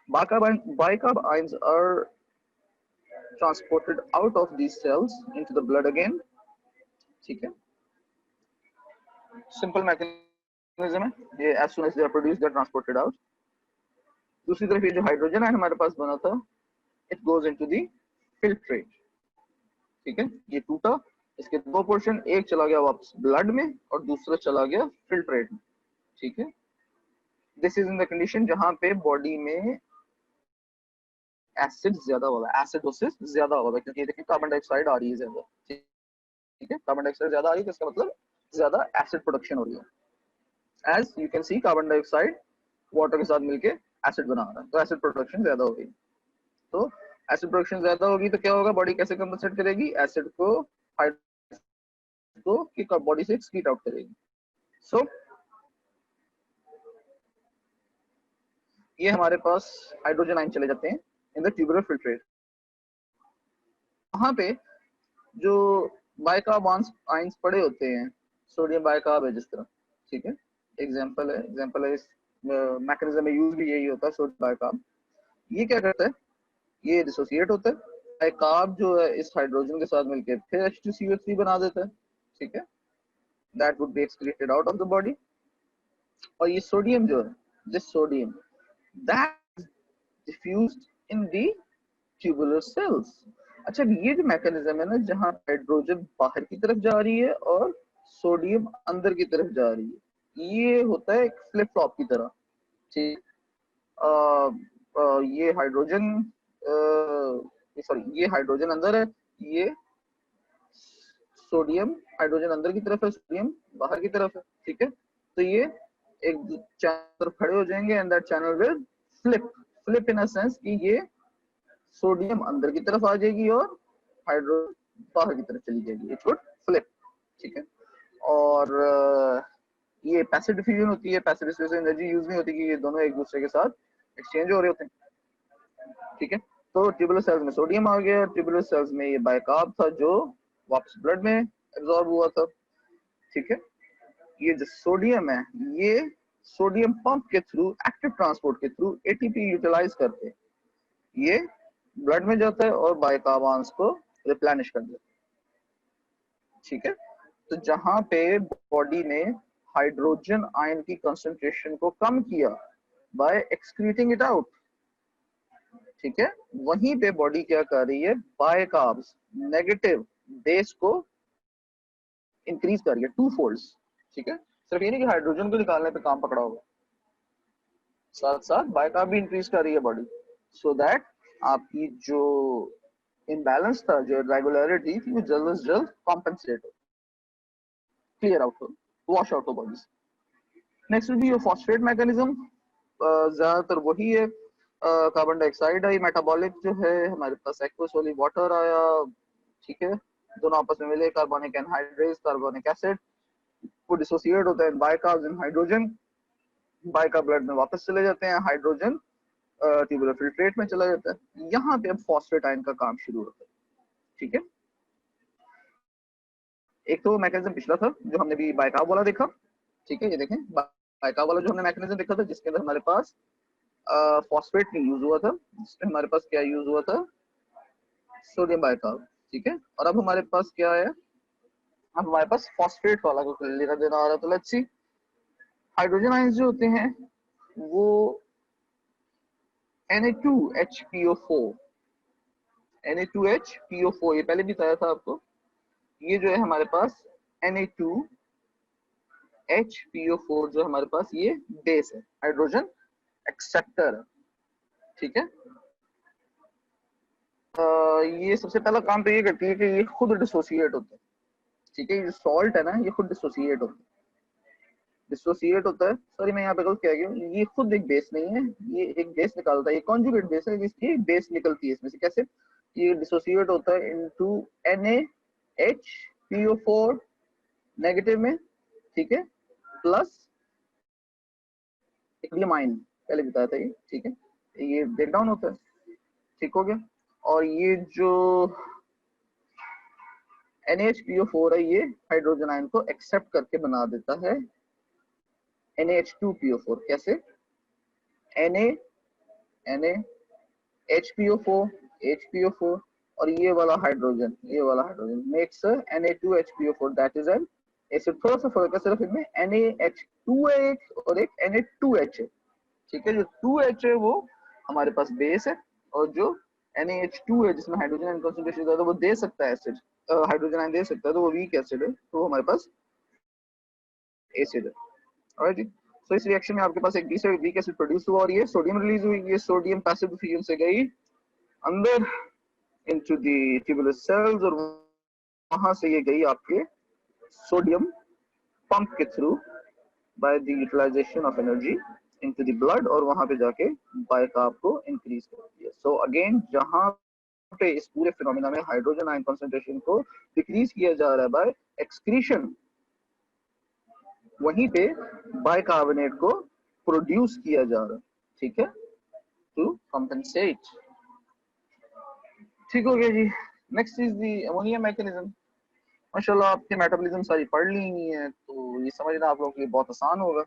bicarb ions are transported out of these cells into the blood again। ठीक है, सिंपल मैकेनिज्म है ये, as soon as they are produced they are transported out। दूसरी तरफ ये जो हाइड्रोजन आयन हमारे पास बना था, it goes into the filtrate। ठीक है, ये टूटा, इसके दो पोर्शन, एक चला गया वापस ब्लड में और दूसरा चला गया फिल्ट्रेट में। ठीक है, this is in the condition जहां पे बॉडी में एसिड ज्यादा होगा, एसिडोसिस ज्यादा होगा, क्योंकि देखिए कार्बन डाइऑक्साइड आ रही है ज्यादा। ठीक है, कार्बन डाइऑक्साइड ज्यादा आ रही है तो इसका मतलब ज्यादा एसिड प्रोडक्शन हो रही है। As you can see carbon dioxide water के साथ मिलके एसिड बना रहा है, तो एसिड प्रोडक्शन ज्यादा होगी। तो एसिड प्रोडक्शन ज्यादा होगी तो क्या होगा, बॉडी कैसे कंपनसेट करेगी, एसिड को कि बॉडी से एक्सक्रीट आउट करेगी। सो ये हमारे पास हाइड्रोजन आयन चले जाते हैं इन द ट्यूबुलर फिल्ट्रेट। वहां पे जो बाइकार्ब आयंस पड़े होते हैं, सोडियम बाइकार्ब है जिस तरह। ठीक है, एग्जांपल है इस मैकेनिज्म में यूज भी यही होता है, सोडियम बाइकार्ब। ये क्या करता है, ये डिसोसिएट होता है, बाइकार्ब जो है इस हाइड्रोजन के साथ मिलकर फिर H2CO3 बना देता है। ठीक है, that would B excreted out of the body. और ये सोडियम जो है, this sodium that diffused in the tubular cells. अच्छा, ये जो मैकेनिज्म है ना, जहां हाइड्रोजन बाहर की तरफ जा रही है और सोडियम अंदर की तरफ जा रही है, ये होता है एक फ्लिप फ्लॉप की तरह। ठीक, ये हाइड्रोजन सॉरी ये हाइड्रोजन अंदर है, ये सोडियम, हाइड्रोजन अंदर की तरफ है, सोडियम बाहर की तरफ है। ठीक है, तो ये एक चैनल खड़े हो जाएंगे and that channel will flip in a sense कि ये सोडियम अंदर की तरफ आ जाएगी और हाइड्रोजन बाहर की तरफ चली जाएगी, इट वुड फ्लिप। ठीक है, और ये पैसिव डिफ्यूजन होती है। पैसिव डिफ्यूजन एनर्जी यूज नहीं होती कि ये दोनों एक दूसरे के साथ एक्सचेंज हो रहे होते हैं। ठीक है, तो ट्यूबुलर सेल्स में सोडियम आ गया, ट्यूबुलर सेल्स में ये बाइकार्ब था जो वापस ब्लड में एब्जॉर्ब हुआ था। ठीक है, ये जो सोडियम है ये सोडियम पंप के थ्रू, एक्टिव ट्रांसपोर्ट के थ्रू एटीपी यूटिलाइज करके ये ब्लड में जाता है और बाइकार्बन्स को रिप्लेनिश कर देता है। ठीक है, तो जहां पे बॉडी ने हाइड्रोजन आयन की कंसंट्रेशन को कम किया बाय एक्सक्रीटिंग इट आउट, ठीक है, वहीं पे बॉडी क्या कर रही है, बाइकार्ब्स नेगेटिव बेस को इंक्रीज कर रही है, टू फोल्ड्स। ठीक है, सिर्फ ये नहीं कि हाइड्रोजन को निकालने पे काम पकड़ा होगा, साथ साथ बाइकार्ब भी इंक्रीज कर रही है बॉडी, सो दैट आपकी जो इम्बैलेंस था, जो रेगुलरिटी थी, वो जल्द से जल्द कॉम्पेंसेट हो, क्लियर आउट हो, वॉश आउट हो बॉडी से। Next will be your phosphate mechanism. ज्यादातर वही है, कार्बन डाइऑक्साइड आई, मेटाबॉलिक जो है हमारे पास एक्वस सॉलिड वाटर आया। ठीक है, दोनों आपस में मिले, कार्बोनिक एनहाइड्रेज, कार्बोनिक एसिड, वो डिसोसिएट होते हैं बाइकार्ब्स एंड हाइड्रोजन, बाइकार्ब ब्लड में वापस चले जाते हैं, हाइड्रोजन ट्यूबुलर फिल्ट्रेट में चला जाता है। यहाँ पे अब फॉस्फेट आयन का काम शुरू होता है। ठीक है, एक तो मैकेनिज्म पिछला था जो हमने भी बाइकार्ब वाला देखा। ठीक है, ये देखें बाइकार्ब वाला जो हमने मैकेनिज्म देखा था, जिसके अंदर हमारे पास फॉस्फेट नहीं यूज हुआ था, जिसमें हमारे पास क्या यूज हुआ था, सोडियम बाइकार्ब। ठीक है, और अब हमारे पास क्या है, अब हमारे पास फॉस्फेट वाला को लेना देना आ रहा है। तो लेट्स सी, हाइड्रोजन आयंस जो होते हैं वो Na2HPO4, Na2HPO4, ये पहले भी बताया था आपको, ये जो है हमारे पास Na2HPO4 जो हमारे पास ये बेस है, हाइड्रोजन एक्सेप्टर है। ठीक है, ये सबसे पहला काम तो ये करती है कि ये खुद डिसोसिएट होता है। ठीक है, ये सॉल्ट है ना, ये खुद डिसोसिएट होता है, डिसोसिएट होता है, सॉरी मैं यहाँ पे गलत कह गया हूँ, ये खुद एक बेस नहीं है, ये एक बेस निकालता है, ये कॉन्जुगेट बेस है, जिसकी बेस निकलती है इसमें से। कैसे, ये डिसोसिएट होता है इनटू NaHPO4 नेगेटिव में, ठीक है, प्लस एमाइन, पहले बताया था ये। ठीक है, ये ब्रेक डाउन होता है, ठीक हो गया। और ये जो NaHPO4 है ये हाइड्रोजन आयन को एक्सेप्ट करके बना देता है NaH2PO4। कैसे, NaHPO4 और ये वाला hydrogen makes Na2HPO4, that is an acid. थोड़ा सा फर्क है सिर्फ इनमें, NaH2H और एक Na2H है। ठीक है, जो 2H है वो हमारे पास बेस है, और जो NaH2 है जिसमें हाइड्रोजन आयन कंसंट्रेशन ज्यादा, वो दे सकता है एसिड, हाइड्रोजन आयन दे सकता है, तो वो वीक एसिड है, तो हमारे पास एसिड है। ऑलराइट जी, तो इस रिएक्शन में आपके पास एक वीक एसिड प्रोड्यूस हुआ और ये सोडियम रिलीज हुई। ये सोडियम पैसिव डिफ्यूजन से गई अंदर इनटू द ट्यूबुलर सेल्स, और वहां से ये गई आपके सोडियम पंप के through by the utilisation of energy into the blood, और वहां पे जाके बाइकार्ब को इंक्रीज करती है। सो अगेन, जहां पे इस पूरे फिनोमेना में हाइड्रोजन आयन कंसंट्रेशन को डिक्रीज किया जा रहा है बाय एक्सक्रीशन, वहीं पे बाइकार्बोनेट को प्रोड्यूस किया जा रहा है। ठीक है, टू कॉम्पेंसेट। ठीक हो गया जी। Next is the ammonia mechanism. माशाल्लाह आपके मेटाबॉलिज्म सारी पढ़ ली नहीं है, तो ये समझना आप लोगों के लिए बहुत आसान होगा।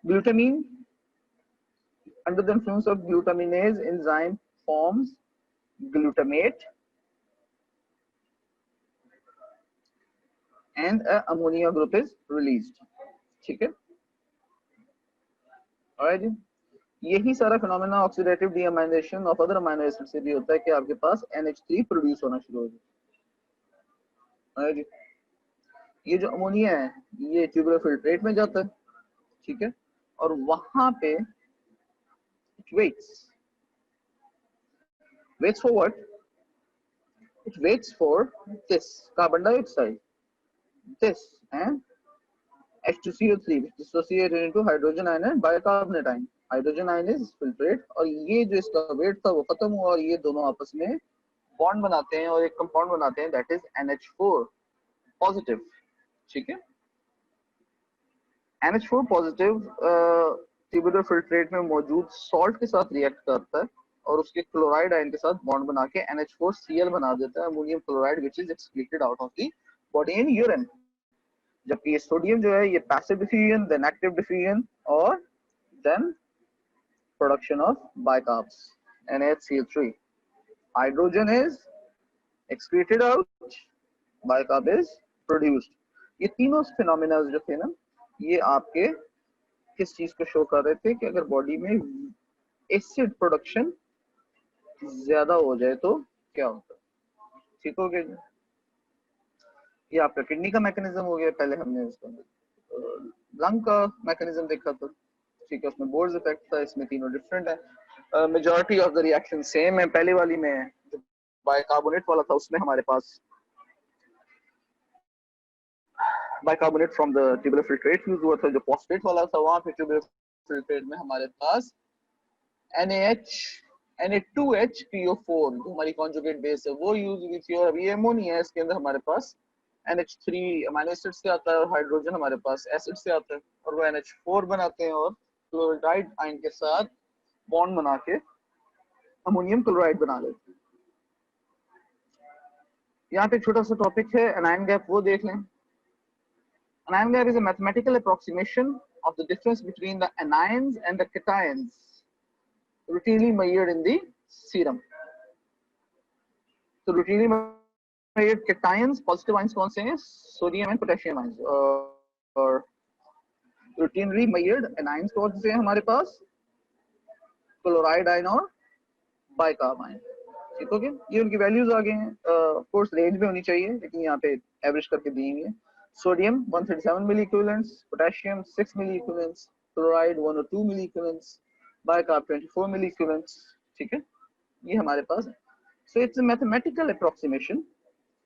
Glutamine, under the influence of glutaminase enzyme forms glutamate and a ammonia group is released। ठीक है, alright जी, यही सारा phenomena oxidative deamination of other amino acid से भी होता है कि आपके पास NH3 प्रोड्यूस होना शुरू हो जाए। alright जी, ये जो अमोनिया है ये ट्यूबुलर फिल्ट्रेट में जाता है। ठीक है, और वहां पे it waits for what, it waits for this carbon dioxide, this and H2CO3 which dissociated into hydrogen ion and bicarbonate ion। Hydrogen ion is filtrate, और ये जो इसका वेट था वो खत्म हुआ, और ये दोनों आपस में बॉन्ड बनाते हैं और एक कंपाउंड बनाते हैं, दैट इज NH4। पॉजिटिव, ठीक है। NH4 पॉजिटिव ट्यूबुलर फिल्ट्रेट में मौजूद सॉल्ट के साथ रिएक्ट करता है और उसके क्लोराइड आयन के साथ बॉन्ड बना के NH4Cl बना देता है, ammonium chloride, which is excreted out of the body in urine. जबकि ये सोडियम जो है ये passive diffusion, then active diffusion और then production of bicarbs NaHCl3। Hydrogen is excreted out, bicarb is produced. ये तीनों फिनोमेना जो थे ना, ये आपके किस चीज को शो कर रहे थे कि अगर बॉडी में एसिड प्रोडक्शन ज्यादा हो जाए तो क्या होता है। ठीक हो गया। ये आपका किडनी का मैकेनिज्म हो गया, पहले हमने उसका लंग का मैकेनिज्म देखा था, ठीक है, उसमें बोर्ड इफेक्ट था, इसमें तीनों डिफरेंट है। Majority of the reaction same है। पहले वाली में जो बाइकार्बोनेट वाला था उसमें हमारे पास bicarbonate from the tubular filtrate use हुआ था। जो फॉस्फेट वाला था वहां पे ट्यूबुलर फिल्ट्रेट में हमारे पास Na2HPO4 जो हमारी कॉन्जुगेट बेस है वो यूज हुई थी। और अभी एमोनिया है, इसके अंदर हमारे पास NH3 अमीनो एसिड से आता है और हाइड्रोजन हमारे पास एसिड से आता है और वो NH4 बनाते हैं और क्लोराइड आयन के साथ बॉन्ड बना के अमोनियम क्लोराइड बना लेते हैं। यहाँ पे छोटा सा टॉपिक है एनायन गैप, वो देख लें। Anion gap is a mathematical approximation of the difference between the anions and the cations routinely measured in the serum. So routinely measured cations, positive ions कौन से हैं? Sodium and potassium ions. और routinely measured anions कौन से हैं हमारे पास? Chloride ion और bicarb ion. ठीक हो गया? ये उनकी वैल्यूज आ गए हैं। ऑफ कोर्स रेंज में होनी चाहिए, लेकिन यहाँ पे एवरेज करके दी हुई है। Sodium 137 milliequivalents, potassium 6 milliequivalents, chloride 102 milliequivalents, bicarb 24 milliequivalents, ठीक है, ये हमारे पास है। So it's a mathematical approximation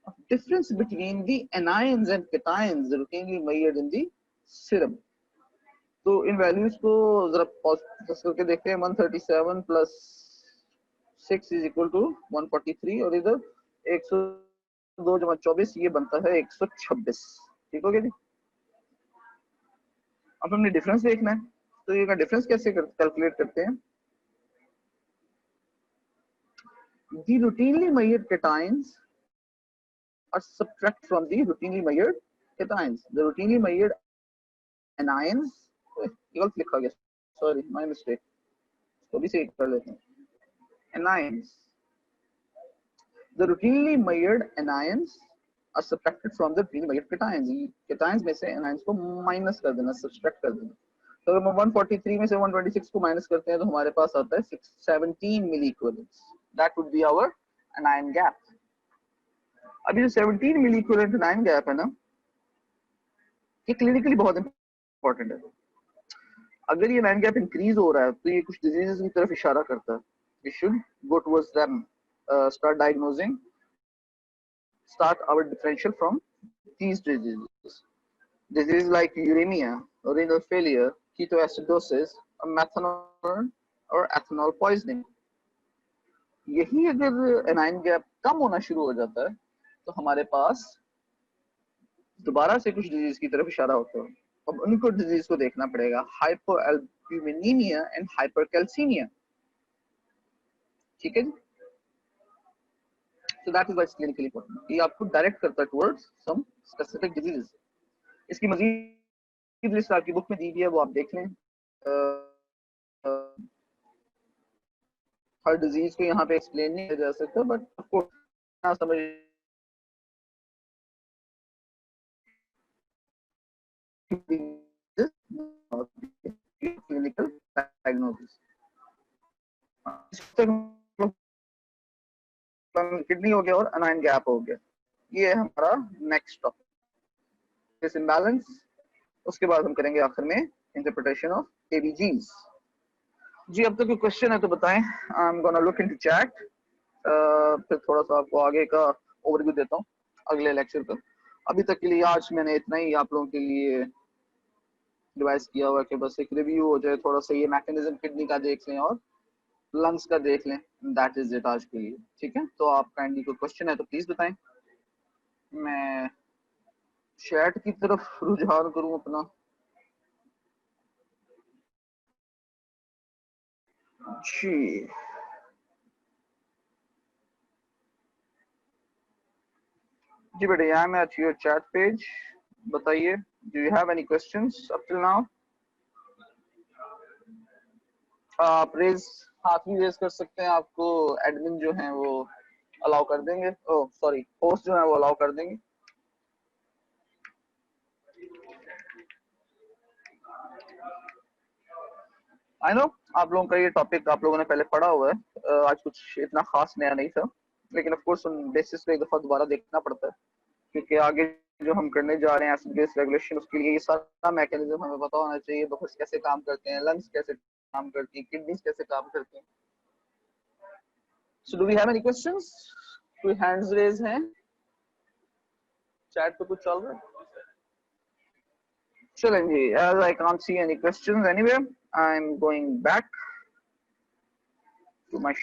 of difference between the anions and cations routinely measured in the serum. तो इन वैल्यूज को जरा पॉज करके देखते हैं। 137 प्लस 6 इज इक्वल टू 143 और इधर 102 जमा 24 ये बनता है 126। ठीक हो गया जी। अब हमने डिफरेंस देखना है, तो ये का डिफरेंस कैसे कैलकुलेट करते हैं। The routinely measured cations are subtract from the routinely measured cations. The routinely measured anions, गलत लिखा गया, सॉरी माय मिस्टेक, तो भी सही कर लेते हैं। Anions, the routinely measured anions are subtracted from the routinely measured cations. cations में से anions को माइनस कर देना, सब्सट्रैक्ट कर देना। तो अगर हम 143 में से 126 को माइनस करते हैं तो हमारे पास आता है 17 milliequivalents. That would be our anion gap. अभी जो 17 milliequivalent anion gap है ना, ये क्लिनिकली बहुत इंपॉर्टेंट है। अगर ये anion gap इंक्रीज हो रहा है तो ये कुछ डिजीजेस की तरफ इशारा करता है। We should go towards them, start diagnosing, start our differential from these diseases. Diseases like uremia, renal failure, ketoacidosis, methanol और ethanol poisoning. यही अगर एनाइन गैप कम होना शुरू हो जाता है तो हमारे पास दोबारा से कुछ डिजीज की तरफ इशारा होता है। अब उनको डिजीज को देखना पड़ेगा, हाइपोएल्ब्यूमिनीमिया एंड हाइपरकैल्सीमिया। ठीक है जी। So that is why it's clinically important. ये आपको डायरेक्ट करता है towards some specific diseases. इसकी मजीद लिस्ट आपकी बुक में दी हुई है, वो आप देख लें। हर डिजीज को यहाँ पे एक्सप्लेन नहीं किया जा सकता, बट आपको ना समझ क्लिनिकल डायग्नोसिस। किडनी हो गया और अनाइन गैप हो गया, ये है हमारा नेक्स्ट टॉपिक, दिस इम्बैलेंस। उसके बाद हम करेंगे आखिर में इंटरप्रिटेशन ऑफ एबीजीज। जी अब तक कोई क्वेश्चन है तो बताएं। I am gonna look into chat, फिर थोड़ा सा आपको आगे का ओवरव्यू देता हूँ अगले लेक्चर का। अभी तक के लिए आज मैंने इतना ही आप लोगों के लिए डिवाइस किया हुआ कि बस एक रिव्यू हो जाए, थोड़ा सा ये मैकेनिज्म किडनी का देख लें और लंग्स का देख लें। दैट इज इट आज के लिए। ठीक है, तो आप काइंडली कोई क्वेश्चन है तो प्लीज बताएं। मैं चैट की तरफ रुझान करूं अपना। जी जी बेटा, I am at your chat page. बताइए, do you have any questions up till now? आप रेज हाथ भी रेज कर सकते हैं, आपको एडमिन जो है वो अलाउ कर देंगे, ओह सॉरी होस्ट जो है वो अलाउ कर देंगे। आई नो आप लोगों का ये टॉपिक आप लोगों ने पहले पढ़ा हुआ है, आज कुछ इतना खास नया नहीं था, लेकिन ऑफ कोर्स उन बेसिस पे एक दफा दोबारा देखना पड़ता है, क्योंकि आगे जो हम करने जा रहे हैं एसिड बेस रेगुलेशन, उसके लिए ये सारा मैकेनिज्म हमें पता होना चाहिए। बफर्स कैसे काम करते हैं, लंग्स कैसे काम करती हैं, किडनीज कैसे काम करती हैं। So do we have any questions? कोई हैंड्स रेज हैं? चैट पे कुछ चल रहा है? चलें जी, as I can't see any questions anywhere, I'm going back to my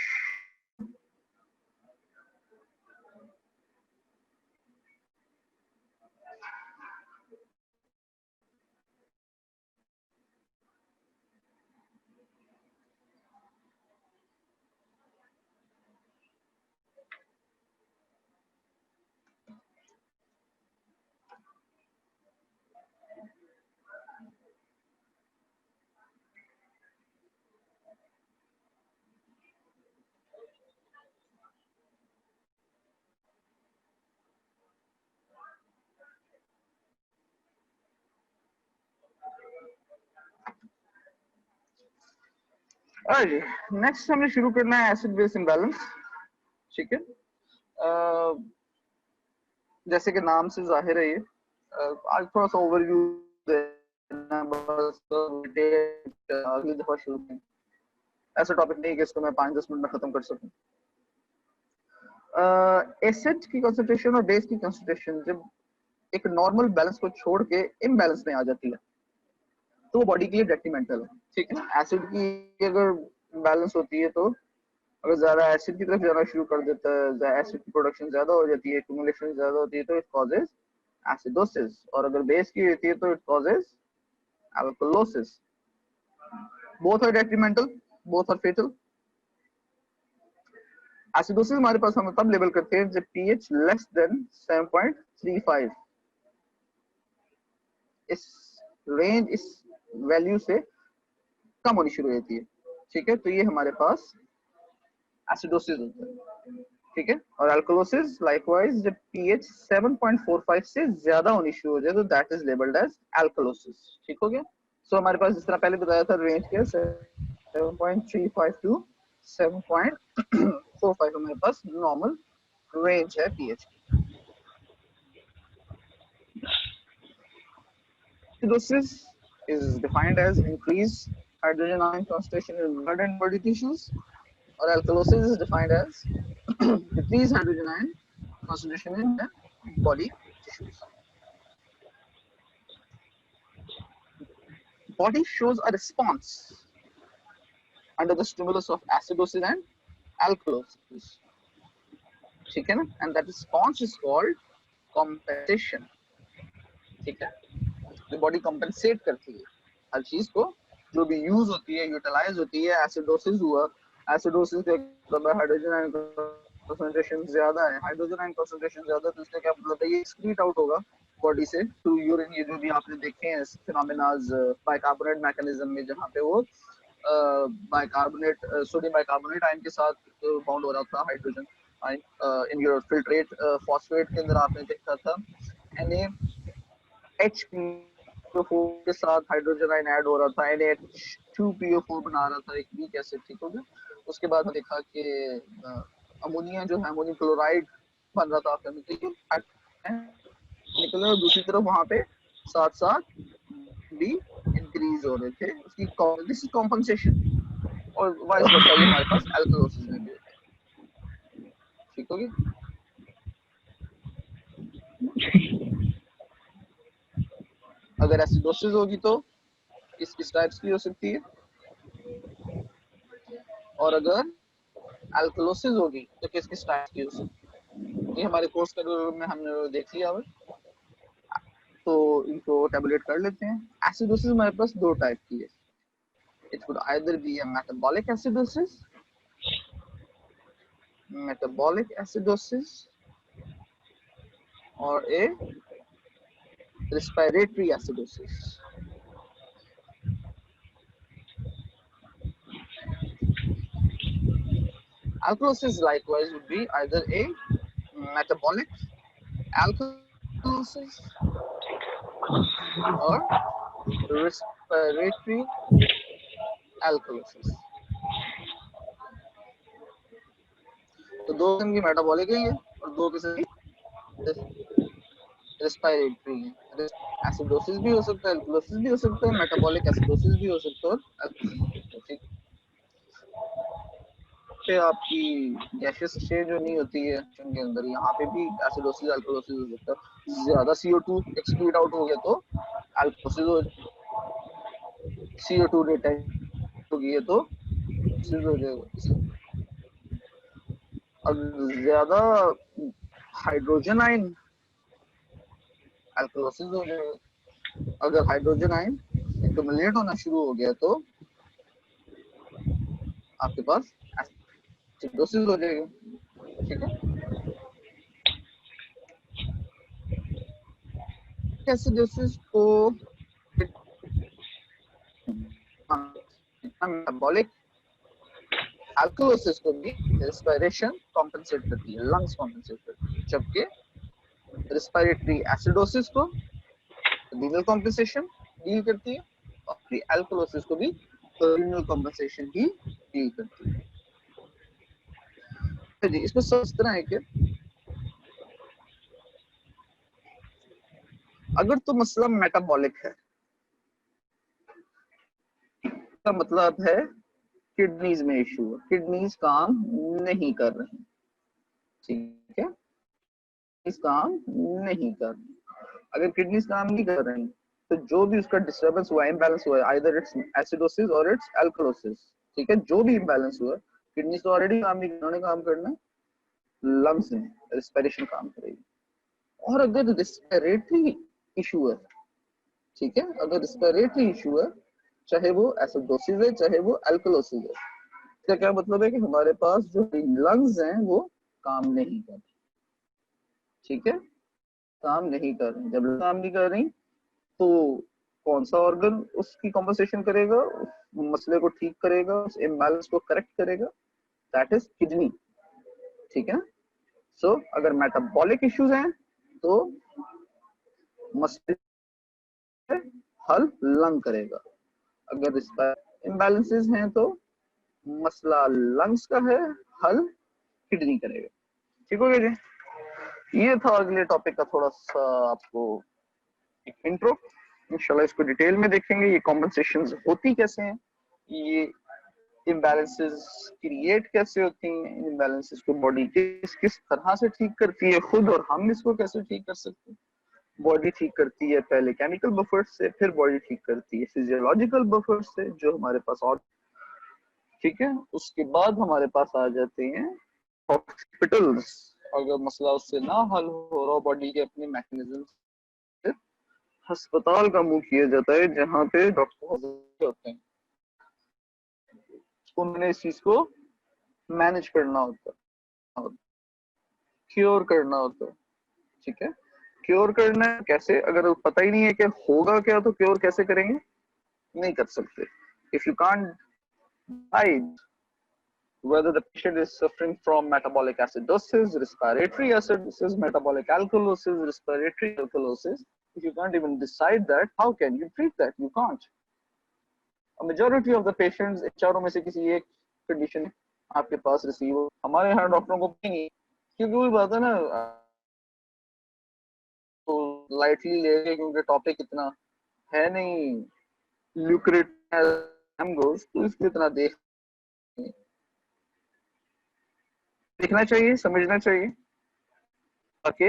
next हमें शुरू करना है एसिड बेस इम्बैलेंस। ठीक है, जैसे कि नाम से जाहिर है, ये आज थोड़ा सा ओवरव्यू देना बस, अगली दफा शुरू करें। ऐसा टॉपिक नहीं कि इसको मैं 5-10 मिनट में खत्म कर सकूं। एसिड की कंसंट्रेशन और बेस की कंसंट्रेशन जब एक नॉर्मल बैलेंस को छोड़ के इम्बैलेंस में आ जाती है तो वो बॉडी के लिए डेट्रीमेंटल है। ठीक है, एसिड की अगर बैलेंस होती है तो अगर ज्यादा एसिड की तरफ जाना शुरू कर देता है, एसिड की प्रोडक्शन ज्यादा हो जाती है, एक्यूमुलेशन ज्यादा होती है, तो इट कॉजेज एसिडोसिस। और अगर बेस की होती है तो it causes alkalosis. Both are detrimental, both are fatal. Acidosis हमारे पास हम तब लेवल करते हैं जब पीएच लेस देन 7.35, इस रेंज, इस वैल्यू से कम होनी शुरू होती है। ठीक है, तो ये हमारे पास एसिडोसिस होता है। ठीक है, और अल्कोलोसिस लाइकवाइज जब पीएच 7.45 से ज्यादा होनी शुरू हो जाए तो दैट इज लेबल्ड एज अल्कोलोसिस। ठीक हो गया। सो हमारे पास जिस तरह पहले बताया था रेंज क्या 7.35 टू 7.45 हमारे पास नॉर्मल रेंज है पीएच की। Acidosis is defined as increased hydrogen ion concentration in blood and body tissues, or alkalosis is defined as decreased hydrogen ion concentration in the body tissues. Body shows a response under the stimulus of acidosis and alkalosis. ठीक है ना? And that response is called compensation. ठीक है, जो body compensate करती है हर चीज को, जो भी यूज होती है, यूटिलाइज होती है। एसिडोसिस हुआ, एसिडोसिस के मतलब हाइड्रोजन आयन कंसंट्रेशन ज्यादा है, हाइड्रोजन आयन कंसंट्रेशन ज्यादा, तो इसका क्या मतलब है, ये एक्सक्रीट आउट होगा बॉडी से थ्रू यूरिन। ये जो भी आपने देखे हैं फिनोमेनाज बाइकार्बोनेट मैकेनिज्म में, जहाँ पे वो बाइकार्बोनेट, सोडियम बाइकार्बोनेट आयन के साथ बाउंड हो रहा था hydrogen ion. In your filtrate phosphate के अंदर आपने देखा था NaHPO4 के साथ हाइड्रोजन आयन ऐड हो रहा था, NH2PO4 बना रहा था एक वीक एसिड। ठीक हो गया। उसके बाद हमने देखा कि अमोनिया जो है, अमोनियम क्लोराइड बन रहा था केमिकल निकलने, और दूसरी तरफ वहां पे साथ साथ भी इंक्रीज हो रहे थे उसकी, दिस इज कॉम्पनसेशन। और वाइस वर्सा ये हमारे पास एल्कलोसिस में भी होता है। ठीक हो गया। अगर एसिडोसिस होगी तो किस टाइप्स की हो सकती है, और अगर अल्कलोसिस होगी तो किस टाइप की हो सकती है। ये हमारे कोर्स में हमने देख लिया। तो इनको टेबुलेट कर लेते हैं। एसिडोसिस हमारे पास दो टाइप की है। It would either be a metabolic acidosis और ए respiratory acidosis. Alkalosis likewise would be either a metabolic alkalosis or respiratory alkalosis. तो दो किस्म की मेटाबॉलिक है और दो किस्म की रेस्पिरेटरी है। एसिडोसिस भी हो सकता है, एल्कलोसिस भी हो सकता है, मेटाबॉलिक एसिडोसिस भी हो सकता है और ठीक पे आपकी गैसेस स्टेज जो नहीं होती है के अंदर, यहाँ पे भी एसिडोसिस एल्कलोसिस हो सकता है। ज्यादा CO2 एक्सक्रीट आउट हो गया तो एल्कलोसिस हो, CO2 रिटेन हो गई तो एसिड हो जाएगा। अगर ज्यादा हाइड्रोजन आयन एल्कलोसिस हो जाएगा। अगर हाइड्रोजन आयन एक्युमुलेट होना शुरू हो गया तो आपके पास एसिडोसिस हो जाएगा। ठीक है, एसिडोसिस को मेटाबॉलिक एल्कलोसिस को भी रेस्पिरेशन कॉम्पेंसेट करती है, लंग्स कॉम्पेंसेट करती है, जबकि रेस्पिरेटरी एसिडोसिस को रीनल कॉम्पेंसेशन डील करती है और एल्कलोसिस को भी रीनल कॉम्पेंसेशन ही डील करती है। जी, इसको समझना है कि अगर तो मसला मेटाबॉलिक है, का मतलब है किडनीज में इशू है, किडनीज काम नहीं कर रही। ठीक है, किडनीज काम नहीं कर रही। अगर किडनीज काम नहीं कर रही तो जो भी उसका डिस्टर्बेंस हुआ, इम्बैलेंस हुआ, आइदर इट्स एसिडोसिस और इट्स एल्कलोसिस, ठीक है, जो भी इम्बैलेंस हुआ, किडनीज तो ऑलरेडी काम नहीं, उन्होंने काम करना, लंग्स में रेस्पिरेशन काम करेगी। और अगर रेस्पिरेटरी इशू है, ठीक है, अगर रेस्पिरेटरी इशू है, चाहे वो एसिडोसिस है चाहे वो एल्कलोसिस है, इसका क्या मतलब है कि हमारे पास जो लंग्स हैं वो काम नहीं कर रही। ठीक है, काम नहीं कर रही। जब काम नहीं कर रही तो कौन सा ऑर्गन उसकी कॉम्पनसेशन करेगा, उस मसले को ठीक करेगा, उस इम्बैलेंस को करेक्ट करेगा? That is kidney. ठीक है, सो अगर मेटाबॉलिक इश्यूज हैं तो मसले हल लंग करेगा, अगर इसका इम्बैलेंसेस हैं तो मसला लंग्स का है, हल किडनी करेगा। ठीक हो गया जी। ये था अगले टॉपिक का थोड़ा सा आपको एक इंट्रो। इंशाल्लाह इसको डिटेल में देखेंगे, ये कॉम्पनसेशंस होती कैसे हैं, ये इम्बैलेंसेस क्रिएट कैसे होती हैं, इम्बैलेंसेस को बॉडी किस किस तरह से ठीक करती है खुद, और हम इसको कैसे ठीक कर सकते हैं। बॉडी ठीक करती है पहले केमिकल बफर्स से, फिर बॉडी ठीक करती है फिजियोलॉजिकल बफर्स से जो हमारे पास और, ठीक है, उसके बाद हमारे पास आ जाते हैं हॉस्पिटल्स। अगर मसला उससे ना हल हो रहा बॉडी के अपने मैकेनिज्म से, अस्पताल का मुंह किया जाता है जहाँ पे डॉक्टर होते हैं, उन्होंने इस चीज को मैनेज करना होता है, क्योर करना होता है। ठीक है, क्योर करना है कैसे, अगर पता ही नहीं है कि होगा क्या तो क्योर कैसे करेंगे, नहीं कर सकते। If you can't decide whether the patient is suffering from metabolic acidosis, respiratory acidosis, metabolic alkalosis, respiratory alkalosis, if you can't even decide that, how can you treat that? You can't. A majority of the patients चारों में से किसी एक condition आपके पास receive हो, हमारे यहाँ डॉक्टरों को नहीं, क्योंकि वही बात है ना, तो लाइटली लेके, क्योंकि टॉपिक इतना है नहीं ल्यूक्रेटिव, तो इसको इतना देखना चाहिए, समझना चाहिए, ताकि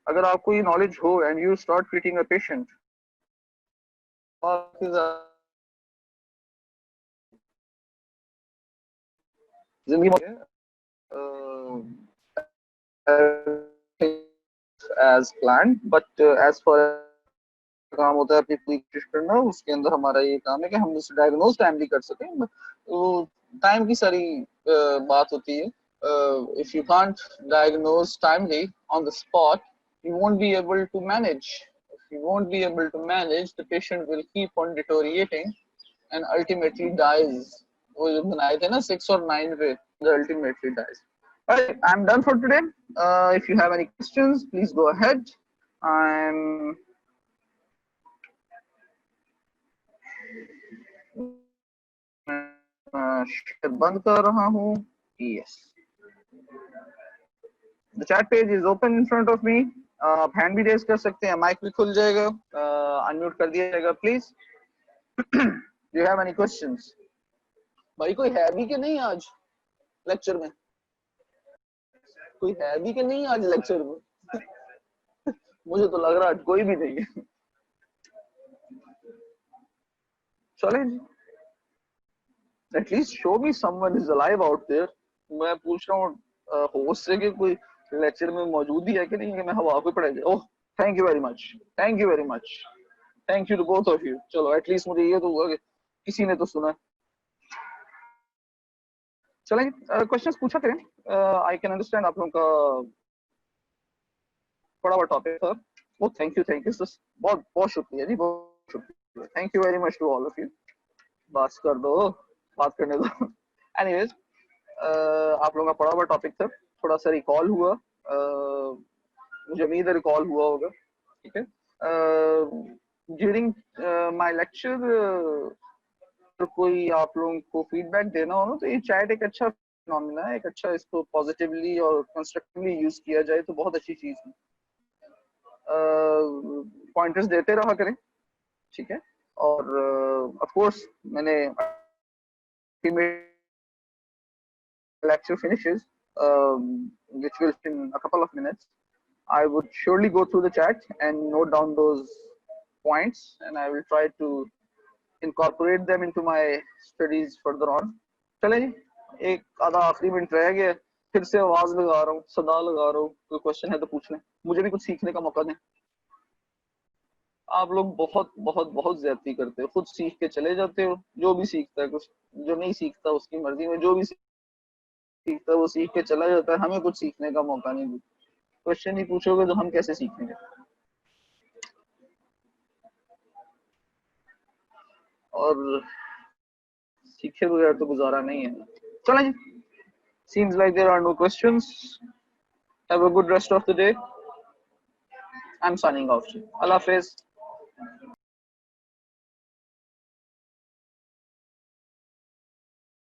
अगर आपको ये नॉलेज हो and you start treating a patient, जिंदगी में as planned, but as far काम होता है अपनी पूरी कोशिश करना, उसके अंदर हमारा ये काम है कि हम उसे डायग्नोज टाइमली कर सकें। तो टाइम की सारी बात होती है। If you can't diagnose timely on the spot, you won't be able to manage. If you won't be able to manage, the patient will keep on deteriorating and ultimately dies. वो जो बनाए थे ना 6 और 9 पे, ultimately dies. Alright, I'm done for today. If you have any questions, please go ahead. I'm बंद कर रहा हूँ. Yes. The chat page is open in front of me. आप हैंड भी रेज कर सकते हैं, माइक भी खुल जाएगा, अनम्यूट कर दिया जाएगा please. Do you have any questions? भाई कोई है भी कि नहीं आज लेक्चर में? कोई है भी कि नहीं आज लेक्चर में? मुझे तो लग रहा है कोई भी नहीं है. चलें जी. At least show me someone is alive out there. मैं पूछ रहा हूँ होस्ट से कि कोई लेक्चर में मौजूद ही है कि नहीं, कि मैं हवा पे पड़ा जाए. Oh, thank you very much, thank you very much, thank you to both of you. चलो एटलीस्ट मुझे ये तो हुआ कि किसी ने तो सुना. चलें, क्वेश्चंस पूछा करें. आई कैन अंडरस्टैंड आप लोगों का बड़ा बड़ा टॉपिक था. वो थैंक यू सर, बहुत बहुत शुक्रिया जी, बहुत शुक्रिया. Thank you very much to all of you. बात कर दो, बात करने दो. एनीवेज, आप लोगों का बड़ा बड़ा टॉपिक था, थोड़ा सा रिकॉल हुआ. मुझे उम्मीद है रिकॉल हुआ होगा. ठीक है. ड्यूरिंग माय लेक्चर तो कोई आप लोगों को फीडबैक देना हो तो ये चैट एक अच्छा फिनोमेना है, एक अच्छा, इसको पॉजिटिवली और कंस्ट्रक्टिवली यूज किया जाए तो बहुत अच्छी चीज है. पॉइंटर्स देते रहा करें. ठीक है. और ऑफ कोर्स मैंने lecture finishes, which will in a couple of minutes, I would surely go through the chat and note down those points, and I will try to incorporate them into my studies further on. चले जी, एक आधा आखिरी minute रह गया, फिर से आवाज लगा रहा हूँ, सदा लगा रहा हूँ. कोई क्वेश्चन है तो पूछ लें, मुझे भी कुछ सीखने का मौका दें. आप लोग बहुत बहुत बहुत ज्यादती करते हो, खुद सीख के चले जाते हो. जो भी सीखता है कुछ, जो नहीं सीखता उसकी मर्जी में, जो भी सीखता है वो सीख के चला जाता है. हमें कुछ सीखने का मौका नहीं देता. क्वेश्चन ही पूछोगे तो हम कैसे सीखेंगे? और सीखे बगैर तो गुजारा नहीं है. चलें जी. Seems like there are no questions. Have a good rest of the day. I'm signing off. Allah Hafiz.